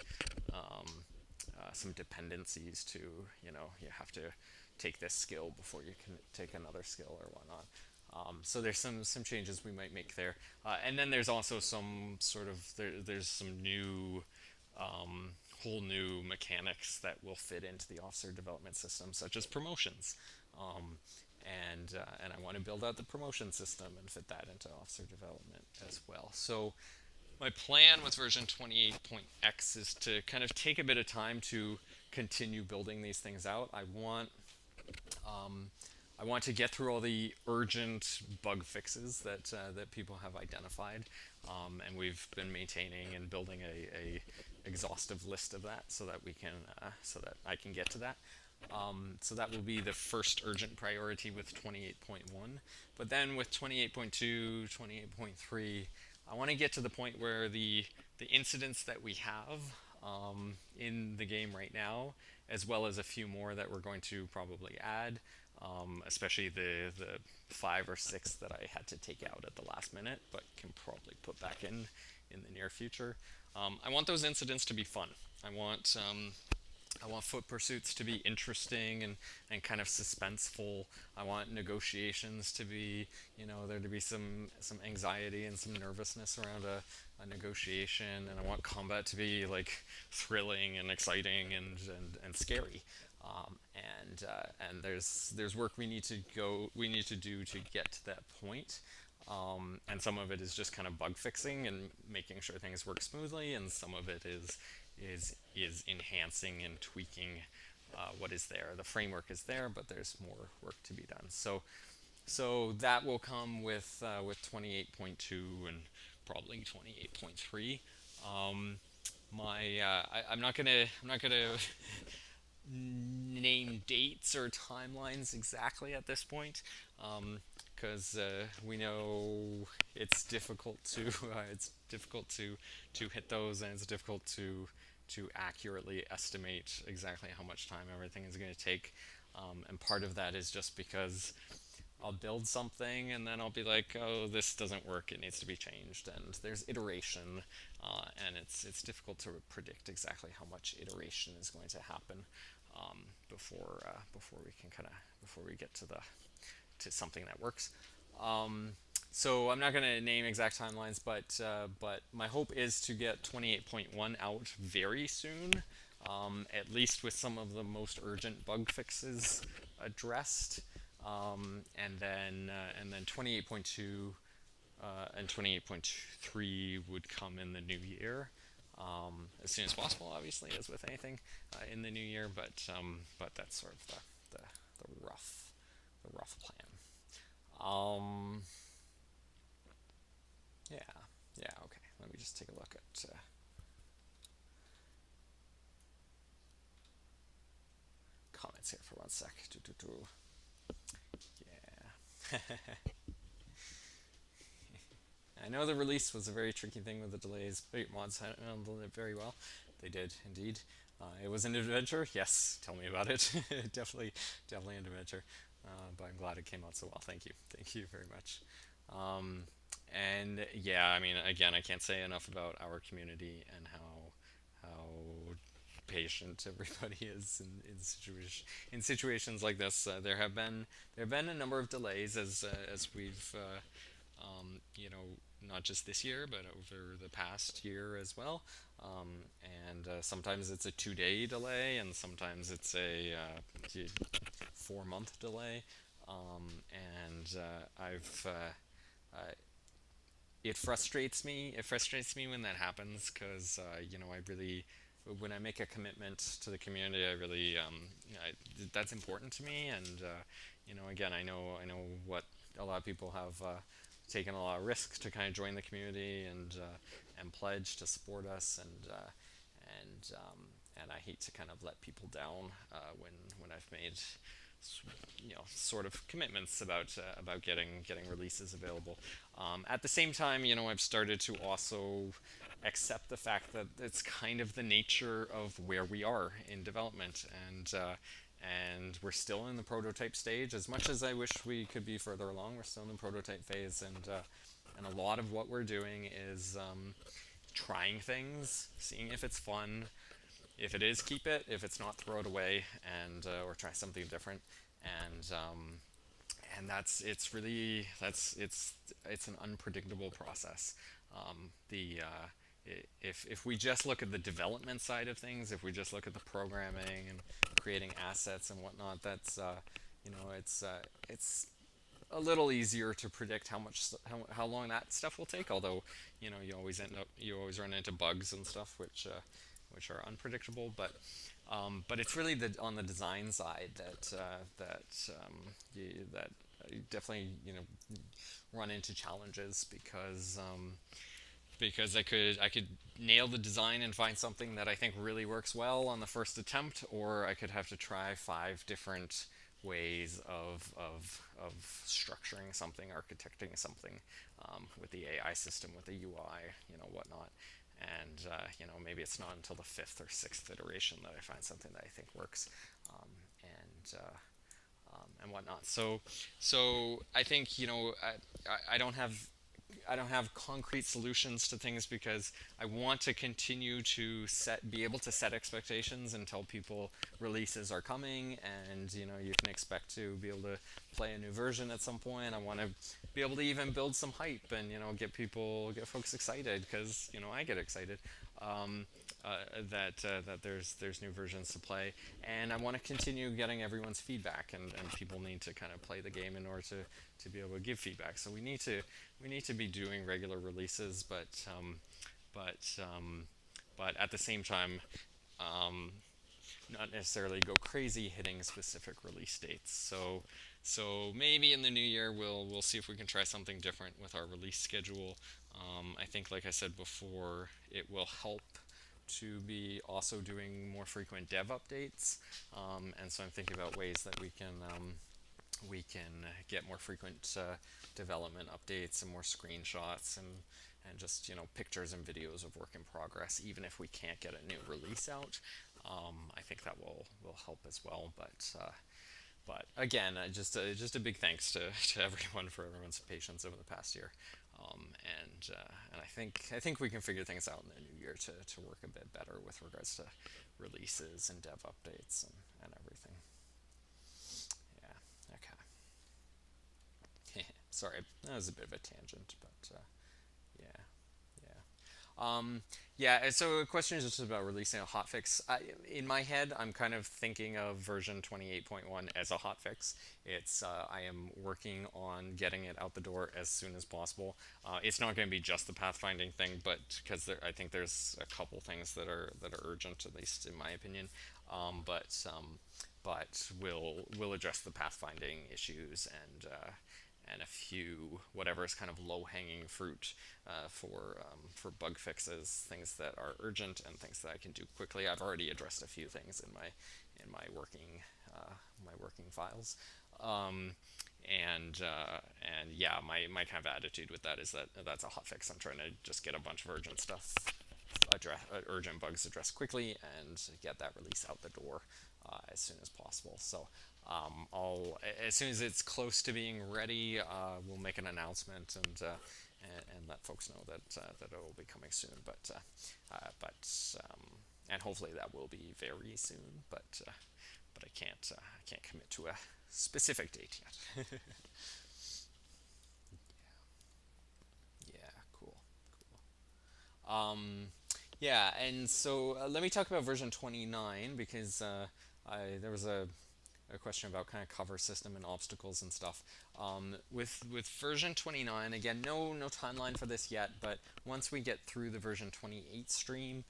some dependencies to, you have to take this skill before you can take another skill or whatnot. So there's some changes we might make there, and then there's also some there's some new, whole new mechanics that will fit into the officer development system, such as promotions, and I want to build out the promotion system and fit that into officer development as well. So my plan with version 28.x is to kind of take a bit of time to continue building these things out. I want to get through all the urgent bug fixes that people have identified, and we've been maintaining and building a exhaustive list of that, so that I can get to that. So that will be the first urgent priority with 28.1. But then with 28.2, 28.3, I want to get to the point where the incidents that we have in the game right now, as well as a few more that we're going to probably add, especially the 5 or 6 that I had to take out at the last minute, but can probably put back in the near future. I want those incidents to be fun. I want I want foot pursuits to be interesting and kind of suspenseful. I want negotiations to be, there to be some anxiety and some nervousness around a negotiation, and I want combat to be like thrilling and exciting and scary. And there's work we need to do to get to that point. And some of it is just kind of bug fixing and making sure things work smoothly, and some of it is enhancing and tweaking what is there. The framework is there, but there's more work to be done. So that will come with 28.2 and probably 28.3. I'm not gonna name dates or timelines exactly at this point, because we know it's difficult to hit those, and it's difficult to accurately estimate exactly how much time everything is going to take. And part of that is just because I'll build something and then I'll be like, oh, this doesn't work, it needs to be changed, and there's iteration, and it's difficult to predict exactly how much iteration is going to happen before we can before we get to something that works. So I'm not going to name exact timelines, but my hope is to get 28.1 out very soon, at least with some of the most urgent bug fixes addressed, and then 28.2 and 28.3 would come in the new year, as soon as possible, obviously, as with anything in the new year. But that's sort of the rough plan. Um, yeah, yeah, okay. Let me just take a look at. Comments here for 1 sec. Yeah. I know the release was a very tricky thing with the delays, but mods handled it very well. They did, indeed. It was an adventure. Yes, tell me about it. Definitely an adventure. But I'm glad it came out so well. Thank you very much. Um, and yeah, I mean, again, I can't say enough about our community and how patient everybody is in situations like this. There have been a number of delays as we've you know, not just this year, but over the past year as well. And sometimes it's a 2 day delay, and sometimes it's a 4 month delay. And I've It frustrates me. It frustrates me when that happens, because I really, when I make a commitment to the community, I really that's important to me. And again, I know what a lot of people have taken a lot of risks to kind of join the community and pledge to support us, and I hate to kind of let people down when I've made sort of commitments about getting releases available. At the same time, I've started to also accept the fact that it's kind of the nature of where we are in development, and we're still in the prototype stage. As much as I wish we could be further along, we're still in the prototype phase, and a lot of what we're doing is trying things, seeing if it's fun. If it is, keep it. If it's not, throw it away, and or try something different. And it's an unpredictable process. The If we just look at the development side of things, if we just look at the programming and creating assets and whatnot, that's it's a little easier to predict how long that stuff will take. Although you always run into bugs and stuff which are unpredictable. But it's really on the design side that I definitely run into challenges, because I could nail the design and find something that I think really works well on the first attempt, or I could have to try 5 different ways of structuring something, architecting something, with the AI system, with the UI, whatnot. And maybe it's not until the 5th or 6th iteration that I find something that I think works, and whatnot. So I think I don't have have concrete solutions to things because I want to continue to be able to set expectations and tell people releases are coming, and you can expect to be able to play a new version at some point. I want to be able to even build some hype and get folks excited, because I get excited. Um, that there's new versions to play, and I want to continue getting everyone's feedback, and people need to kind of play the game in order to be able to give feedback. So we need to be doing regular releases, but but at the same time, um, not necessarily go crazy hitting specific release dates. So maybe in the new year we'll see if we can try something different with our release schedule. I think, like I said before, it will help to be also doing more frequent dev updates, and so I'm thinking about ways that we can get more frequent development updates and more screenshots and just pictures and videos of work in progress, even if we can't get a new release out. I think that will help as well. But again, just a big thanks to everyone for everyone's patience over the past year. And I think we can figure things out in the new year to work a bit better with regards to releases and dev updates and everything. Yeah. Okay. Sorry, that was a bit of a tangent, but yeah. Yeah, so the question is just about releasing a hotfix. In my head, I'm kind of thinking of version 28.1 as a hotfix. I am working on getting it out the door as soon as possible. It's not going to be just the pathfinding thing, but because I think there's a couple things that are urgent, at least in my opinion. But we'll address the pathfinding issues and a few whatever is kind of low-hanging fruit for bug fixes, things that are urgent and things that I can do quickly. I've already addressed a few things in my working files, and yeah, my kind of attitude with that is that that's a hotfix. I'm trying to just get a bunch of urgent stuff, urgent bugs addressed quickly, and get that release out the door as soon as possible. So as soon as it's close to being ready, we'll make an announcement and let folks know that it will be coming soon. And hopefully that will be very soon. But I can't commit to a specific date yet. Yeah, cool. Yeah, and so let me talk about version 29, because there was a question about kind of cover system and obstacles and stuff. With version 29, again, no timeline for this yet, but once we get through the version 28 stream,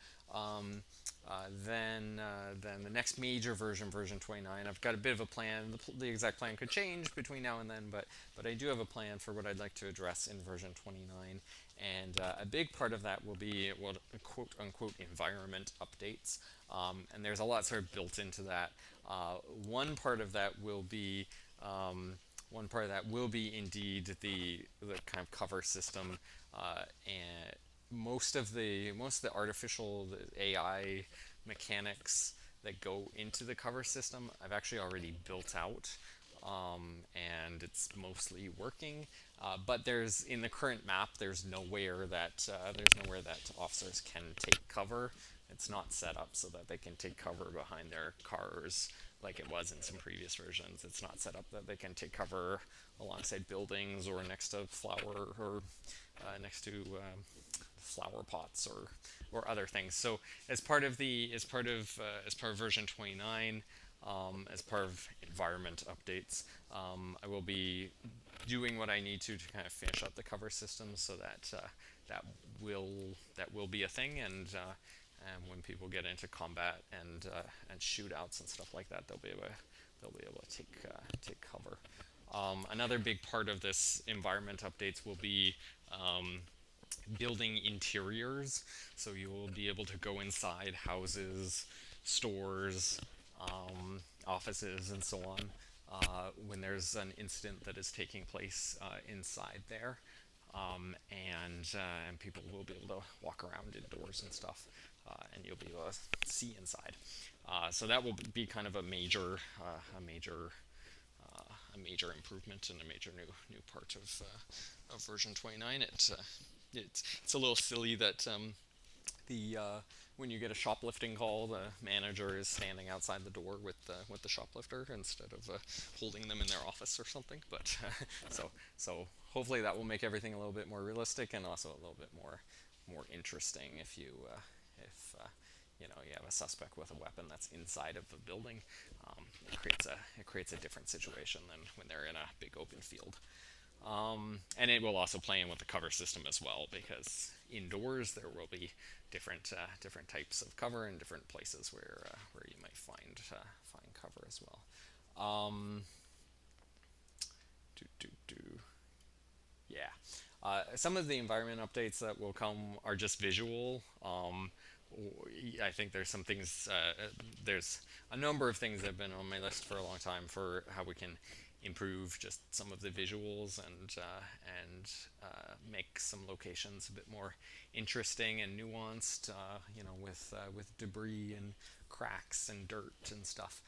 then the next major version 29, I've got a bit of a plan. The exact plan could change between now and then, but I do have a plan for what I'd like to address in version 29. And a big part of that will be quote unquote environment updates, and there's a lot sort of built into that. One part of that will be indeed the kind of cover system, and most of the artificial AI mechanics that go into the cover system I've actually already built out, and it's mostly working. But in the current map, there's nowhere that officers can take cover. It's not set up so that they can take cover behind their cars like it was in some previous versions. It's not set up that they can take cover alongside buildings or next to flower pots or other things. So as part of version 29, as part of environment updates, I will be doing what I need to kind of finish up the cover system, so that that will be a thing, and when people get into combat and shootouts and stuff like that, they'll be able to take cover. Another big part of this environment updates will be building interiors, so you will be able to go inside houses, stores, offices, and so on, when there's an incident that is taking place inside there, and people will be able to walk around indoors and stuff, and you'll be able to see inside. So that will be kind of a major a major improvement and a major new part of version 29. It's a little silly that the when you get a shoplifting call, the manager is standing outside the door with the shoplifter instead of holding them in their office or something. But so hopefully that will make everything a little bit more realistic and also a little bit more interesting if if you know, you have a suspect with a weapon that's inside of a building. It creates a different situation than when they're in a big open field. And it will also play in with the cover system as well, because indoors there will be different types of cover in different places where you might find cover as well. Um, do, do, do. Yeah. Some of the environment updates that will come are just visual. I think there's some things. There's a number of things that have been on my list for a long time for how we can improve just some of the visuals and make some locations a bit more interesting and nuanced. You know, with debris and cracks and dirt and stuff.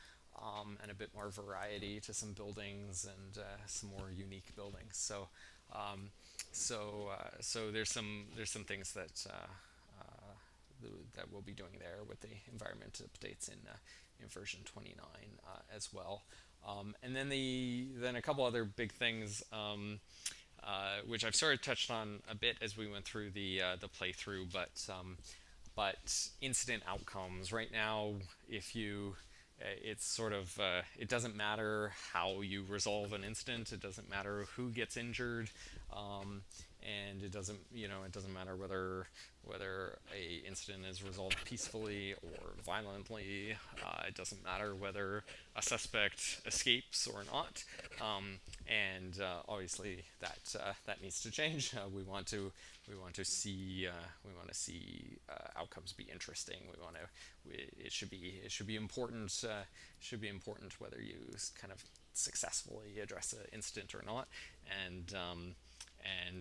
And a bit more variety to some buildings and some more unique buildings. So there's some things that we'll be doing there with the environment updates in version 29 as well. And then a couple other big things, which I've sort of touched on a bit as we went through the playthrough, but incident outcomes right now, if you it's sort of it doesn't matter how you resolve an incident. It doesn't matter who gets injured, and it doesn't matter whether a incident is resolved peacefully or violently. It doesn't matter whether a suspect escapes or not, and obviously that needs to change. We want to see outcomes be interesting. It should be important. Should be important whether you kind of successfully address an incident or not, and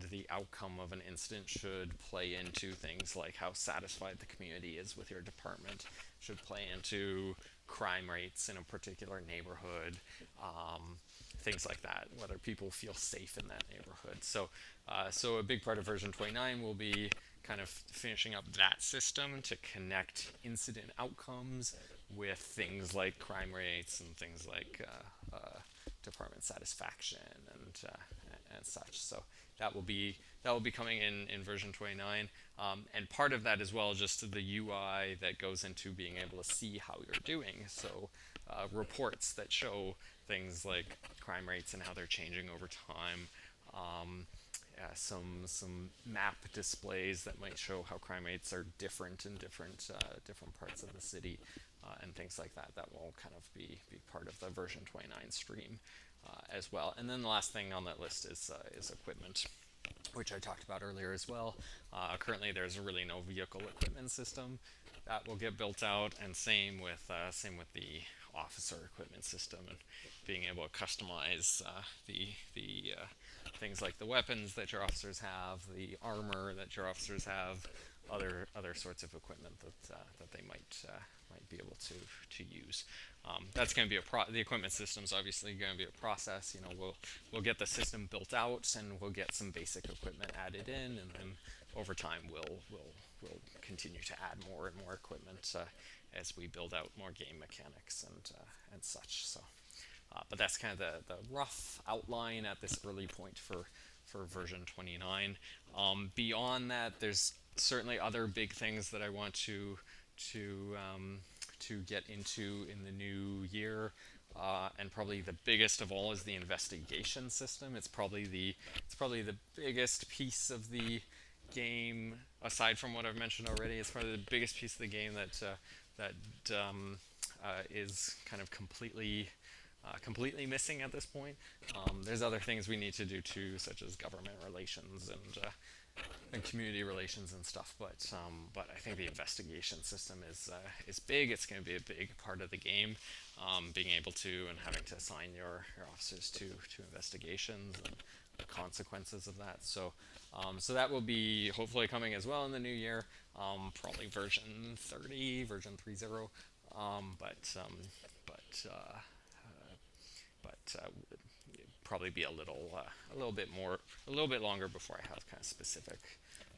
the outcome of an incident should play into things like how satisfied the community is with your department, should play into crime rates in a particular neighborhood, things like that, whether people feel safe in that neighborhood. So a big part of version 29 will be kind of finishing up that system to connect incident outcomes with things like crime rates and things like department satisfaction and such. So that will be coming in version 29, and part of that as well, just the UI that goes into being able to see how you're doing. So reports that show things like crime rates and how they're changing over time. Some map displays that might show how crime rates are different in different parts of the city, and things like that. That will kind of be part of the version 29 stream as well. And then the last thing on that list is equipment, which I talked about earlier as well. Currently, there's really no vehicle equipment system that will get built out, and same with the officer equipment system, and being able to customize the things like the weapons that your officers have, the armor that your officers have, other sorts of equipment that they might be able to use. That's going to be the equipment system's obviously going to be a process. You know, we'll get the system built out, and we'll get some basic equipment added in, and then over time we'll continue to add more and more equipment as we build out more game mechanics and such. So, but that's kind of the rough outline at this early point for version 29. Beyond that, there's certainly other big things that I want to get into in the new year, and probably the biggest of all is the investigation system. It's probably the biggest piece of the game, aside from what I've mentioned already. It's probably the biggest piece of the game that is kind of completely missing at this point. There's other things we need to do too, such as government relations and community relations and stuff. But I think the investigation system is big. It's going to be a big part of the game. Being able to and having to assign your officers to investigations and the consequences of that. So that will be hopefully coming as well in the new year. Probably version 30, version 3.0. But probably be a little bit more, a little bit longer before I have kind of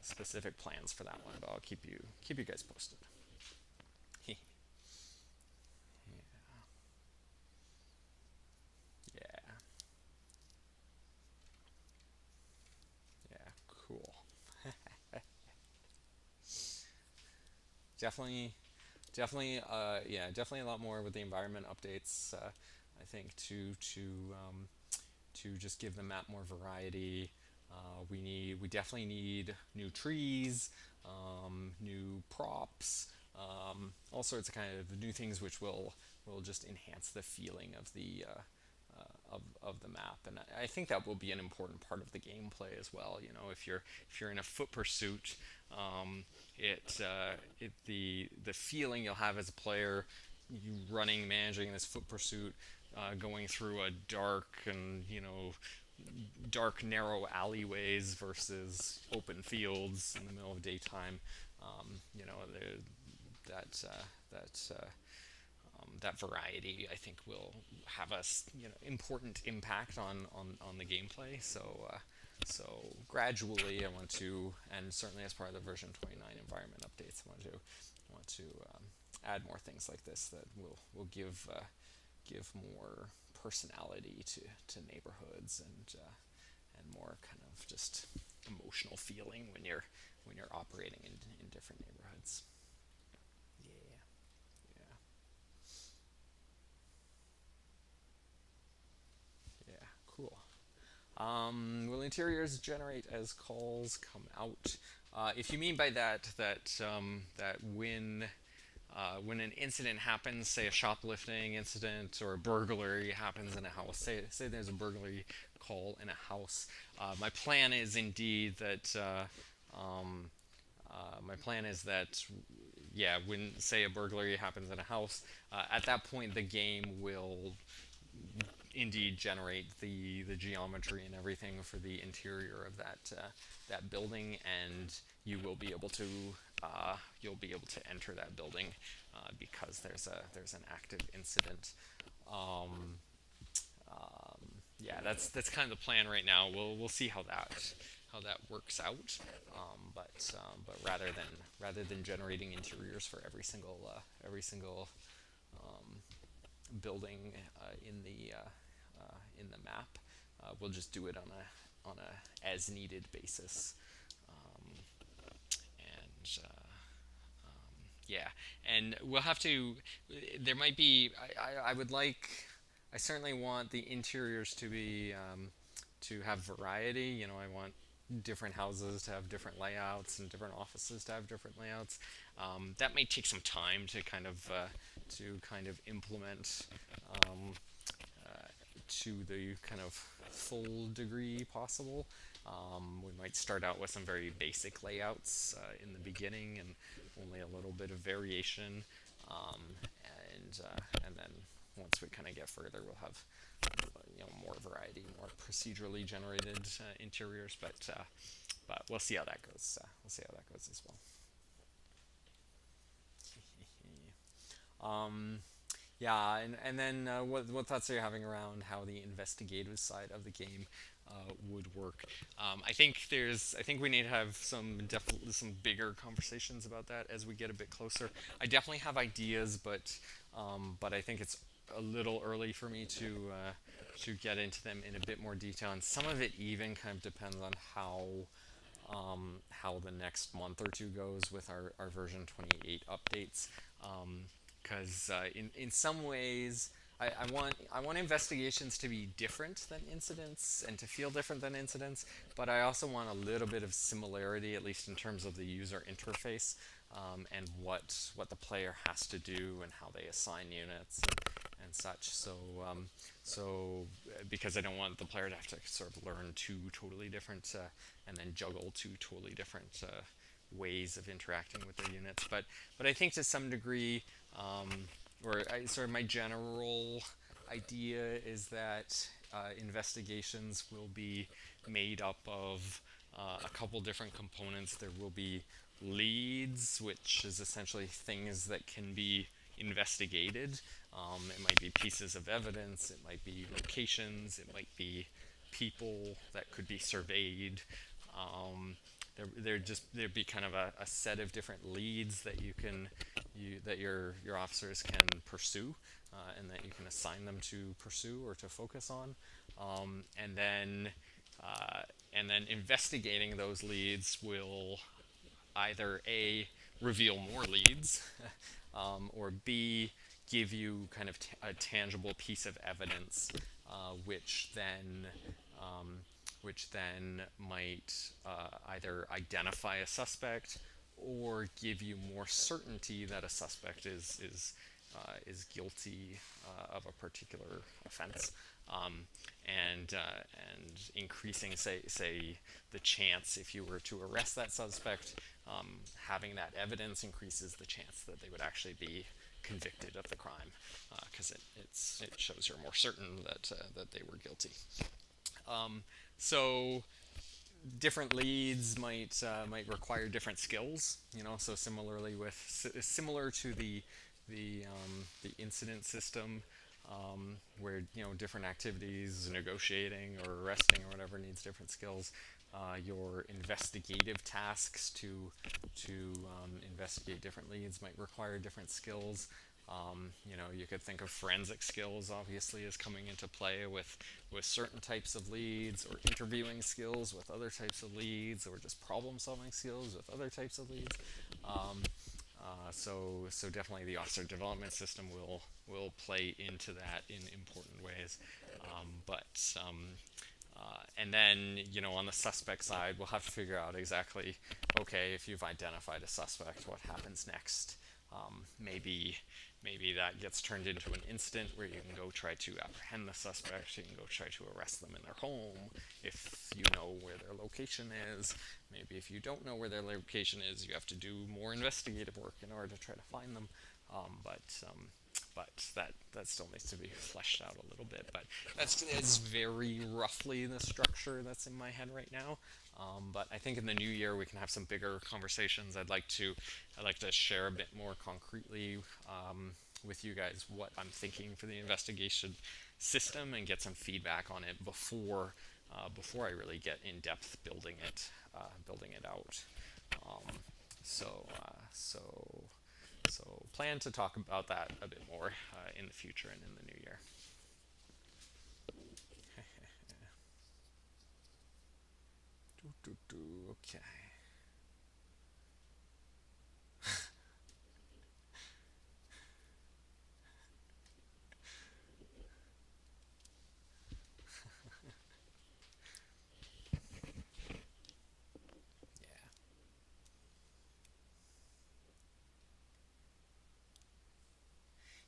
specific plans for that one. But I'll keep you guys posted. Yeah, yeah, cool. Definitely, yeah, definitely a lot more with the environment updates. I think to just give the map more variety. We definitely need new trees, new props, all sorts of kind of new things which will just enhance the feeling of of the map, and I think that will be an important part of the gameplay as well. You know, if you're in a foot pursuit, the feeling you'll have as a player, you running, managing this foot pursuit, going through a dark narrow alleyways versus open fields in the middle of daytime. You know, that that variety, I think, will have a important impact on the gameplay. So gradually, I want to, and certainly as part of the version 29 environment updates, I want to add more things like this that will give more personality to neighborhoods, and more kind of just emotional feeling when you're operating in different neighborhoods. Yeah, yeah, yeah. Cool. Will interiors generate as calls come out? If you mean by that when an incident happens, say a shoplifting incident or a burglary happens in a house, say there's a burglary call in a house, my plan is indeed that my plan is that yeah, when say a burglary happens in a house, at that point the game will indeed generate the geometry and everything for the interior of that building, and you'll be able to enter that building because there's an active incident. Um, yeah, that's kind of the plan right now. We'll see how that works out. But rather than generating interiors for every single building in the map, we'll just do it on a as needed basis. And yeah, and we'll have to. There might be. I would like. I certainly want the interiors to have variety. You know, I want different houses to have different layouts and different offices to have different layouts. That may take some time to kind of implement um, to the kind of full degree possible. We might start out with some very basic layouts in the beginning and only a little bit of variation, and then once we kind of get further, we'll have more variety, more procedurally generated interiors. But we'll see how that goes. We'll see how that goes as well. Yeah, and then what thoughts are you having around how the investigative side of the game would work? I think we need to have some bigger conversations about that as we get a bit closer. I definitely have ideas, but I think it's a little early for me to get into them in a bit more detail, and some of it even kind of depends on how the next month or two goes with our version 28 updates. Because in some ways, I want investigations to be different than incidents and to feel different than incidents, but I also want a little bit of similarity, at least in terms of the user interface, and what the player has to do and how they assign units and such. So because I don't want the player to have to sort of learn two totally different and then juggle two totally different ways of interacting with their units. But I think to some degree, sort of my general idea is that investigations will be made up of a couple different components. There will be leads, which is essentially things that can be investigated. It might be pieces of evidence, it might be locations, it might be people that could be surveyed. There'd be kind of a set of different leads that that your officers can pursue, and that you can assign them to pursue or to focus on, and then investigating those leads will either A, reveal more leads, or B, give you kind of a tangible piece of evidence, which then might either identify a suspect or give you more certainty that a suspect is guilty of a particular offense, and increasing, say the chance, if you were to arrest that suspect, having that evidence increases the chance that they would actually be convicted of the crime, because it shows you're more certain that they were guilty. So different leads might require different skills. So similar to the incident system, where different activities, negotiating or arresting or whatever, needs different skills. Your investigative tasks to investigate different leads might require different skills. You could think of forensic skills, obviously, as coming into play with certain types of leads, or interviewing skills with other types of leads, or just problem-solving skills with other types of leads. So definitely the officer development system will play into that in important ways. And then, on the suspect side, we'll have to figure out exactly, okay, if you've identified a suspect, what happens next? Maybe that gets turned into an incident where you can go try to apprehend the suspect. You can go try to arrest them in their home if you know where their location is. Maybe if you don't know where their location is, you have to do more investigative work in order to try to find them. But that still needs to be fleshed out a little bit. But that's very roughly the structure that's in my head right now. But I think in the new year we can have some bigger conversations. I'd like to share a bit more concretely with you guys what I'm thinking for the investigation system, and get some feedback on it before I really get in depth building it out. So plan to talk about that a bit more in the future and in the new year. Okay.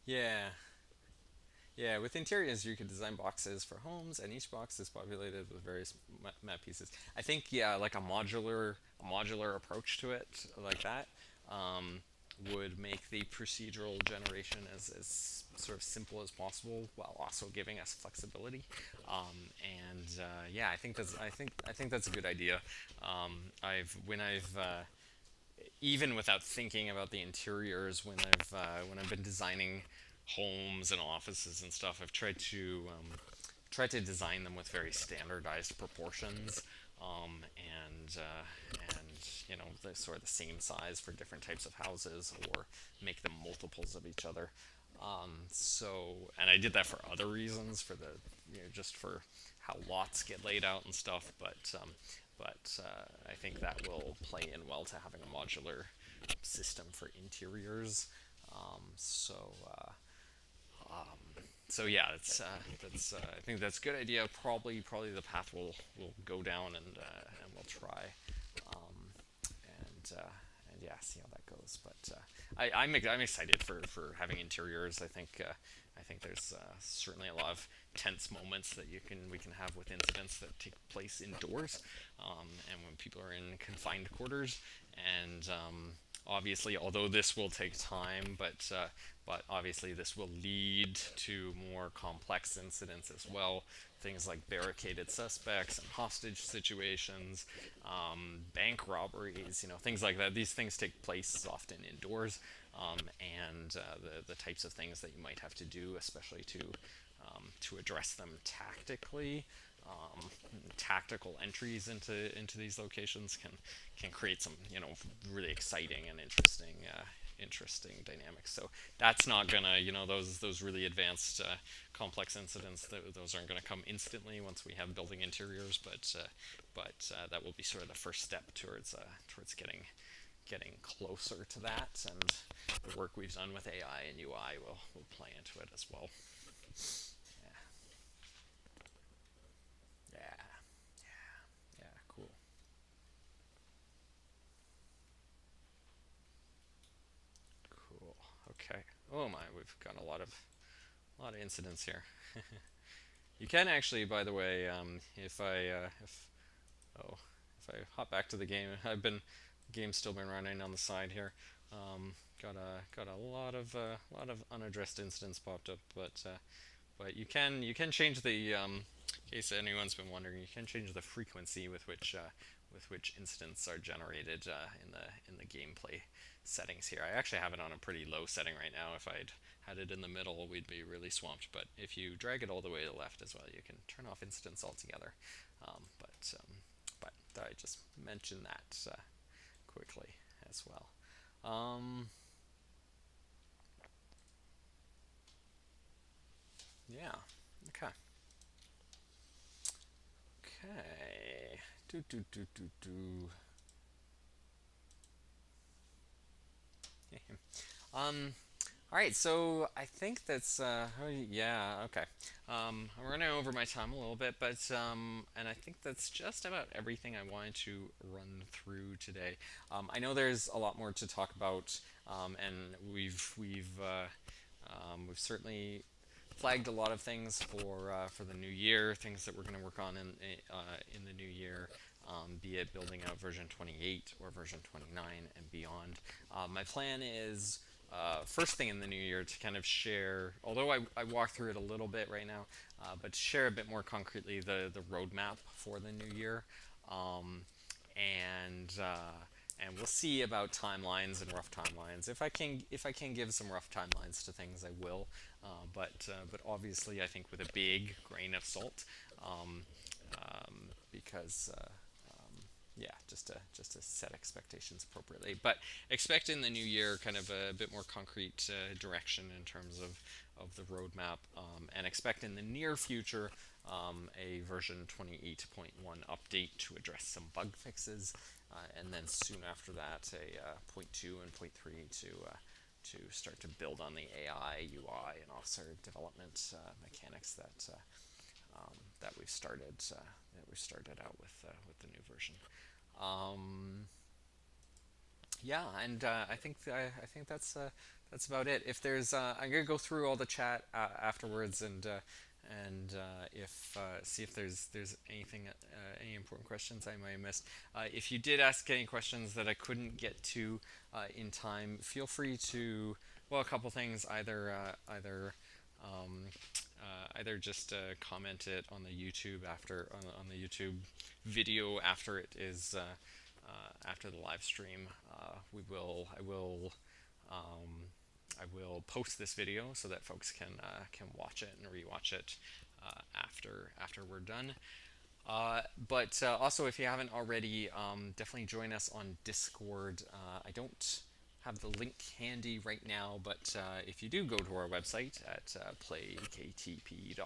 Yeah. Yeah, with interiors you could design boxes for homes, and each box is populated with various map pieces. I think, yeah, like a modular approach to it, like that, would make the procedural generation as sort of simple as possible, while also giving us flexibility. Yeah, I think that's a good idea. I've even without thinking about the interiors, when I've been designing homes and offices and stuff, I've tried to design them with very standardized proportions, and they're sort of the same size for different types of houses, or make them multiples of each other. And I did that for other reasons, for just for how lots get laid out and stuff, but I think that will play in well to having a modular system for interiors. So yeah, I think that's a good idea. Probably the path we'll go down, and we'll try, and yeah, see how that goes. But I'm excited for having interiors. I think there's certainly a lot of tense moments that we can have with incidents that take place indoors, and when people are in confined quarters, and obviously, although this will take time, but obviously this will lead to more complex incidents as well. Things like barricaded suspects and hostage situations, bank robberies, things like that. These things take place often indoors, and the types of things that you might have to do, especially to address them tactically. Um, Tactical entries into these locations can create some really exciting and interesting dynamics. So that's not gonna those really advanced complex incidents, those aren't gonna come instantly once we have building interiors, but that will be sort of the first step towards getting closer to that, and the work we've done with AI and UI will play into it as well. Yeah, yeah, cool, cool. Okay. Oh my, we've got a lot of incidents here. You can actually, by the way, if oh, if I hop back to the game, game's still been running on the side here. Got a lot of unaddressed incidents popped up, but you can change the in case anyone's been wondering, you can change the frequency with which incidents are generated in the gameplay settings here. I actually have it on a pretty low setting right now. If I'd had it in the middle, we'd be really swamped. But if you drag it all the way to the left as well, you can turn off incidents altogether. But I just mentioned that quickly as well. Yeah. Okay. Okay. Do. um. All right, so I think that's oh, yeah, okay. I'm running over my time a little bit, but and I think that's just about everything I wanted to run through today. I know there's a lot more to talk about, and we've certainly flagged a lot of things for the new year, things that we're going to work on in the new year, be it building out version 28 or version 29 and beyond. My plan is first thing in the new year to kind of share, although I walk through it a little bit right now, but to share a bit more concretely the roadmap for the new year. Um, and and we'll see about timelines and rough timelines. If I can give some rough timelines to things, I will. But obviously, I think with a big grain of salt, um, because yeah, just to set expectations appropriately. But expect in the new year kind of a bit more concrete direction in terms of the roadmap, and expect in the near future a version 28.1 update to address some bug fixes, and then soon after that a point 2 and point 3 to start to build on the AI, UI, and officer development mechanics that we've started out with the new version. Um, yeah, and I think that's about it. If there's, I'm gonna go through all the chat afterwards, and if see if there's anything, any important questions I might have missed. If you did ask any questions that I couldn't get to in time, feel free to, well, a couple things, either just comment it on the YouTube on the YouTube video after it is after the live stream. I will post this video so that folks can watch it and rewatch it after we're done. But also, if you haven't already, definitely join us on Discord. I don't have the link handy right now, but if you do go to our website at playktp.com,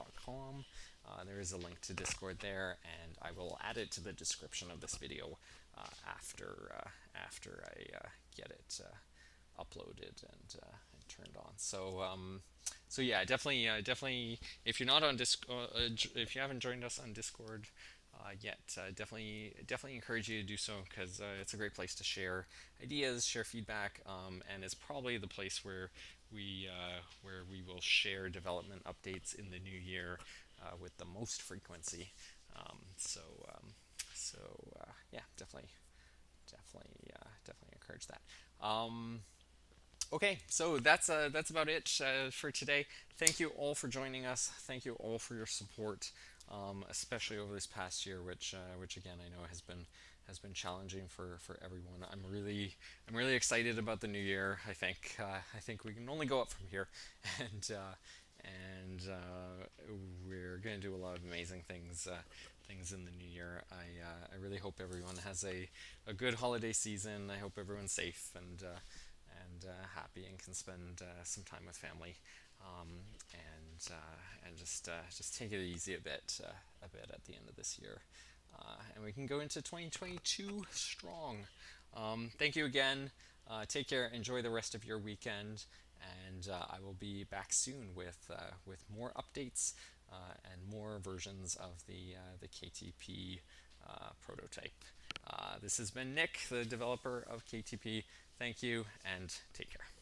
there is a link to Discord there, and I will add it to the description of this video after I get it uploaded and turned on. So yeah, definitely. If you're not on if you haven't joined us on Discord yet, definitely encourage you to do so, because it's a great place to share ideas, share feedback, and it's probably the place where we will share development updates in the new year with the most frequency. Um, so so yeah, definitely encourage that. Okay, so that's about it for today. Thank you all for joining us. Thank you all for your support, especially over this past year, which again I know has been challenging for everyone. I'm really excited about the new year. I think we can only go up from here, and we're going to do a lot of amazing things in the new year. I really hope everyone has a good holiday season. I hope everyone's safe and happy and can spend some time with family, um, and just take it easy a bit at the end of this year, and we can go into 2022 strong. Thank you again. Take care. Enjoy the rest of your weekend, and I will be back soon with more updates and more versions of the KTP prototype. This has been Nick, the developer of KTP. Thank you, and take care.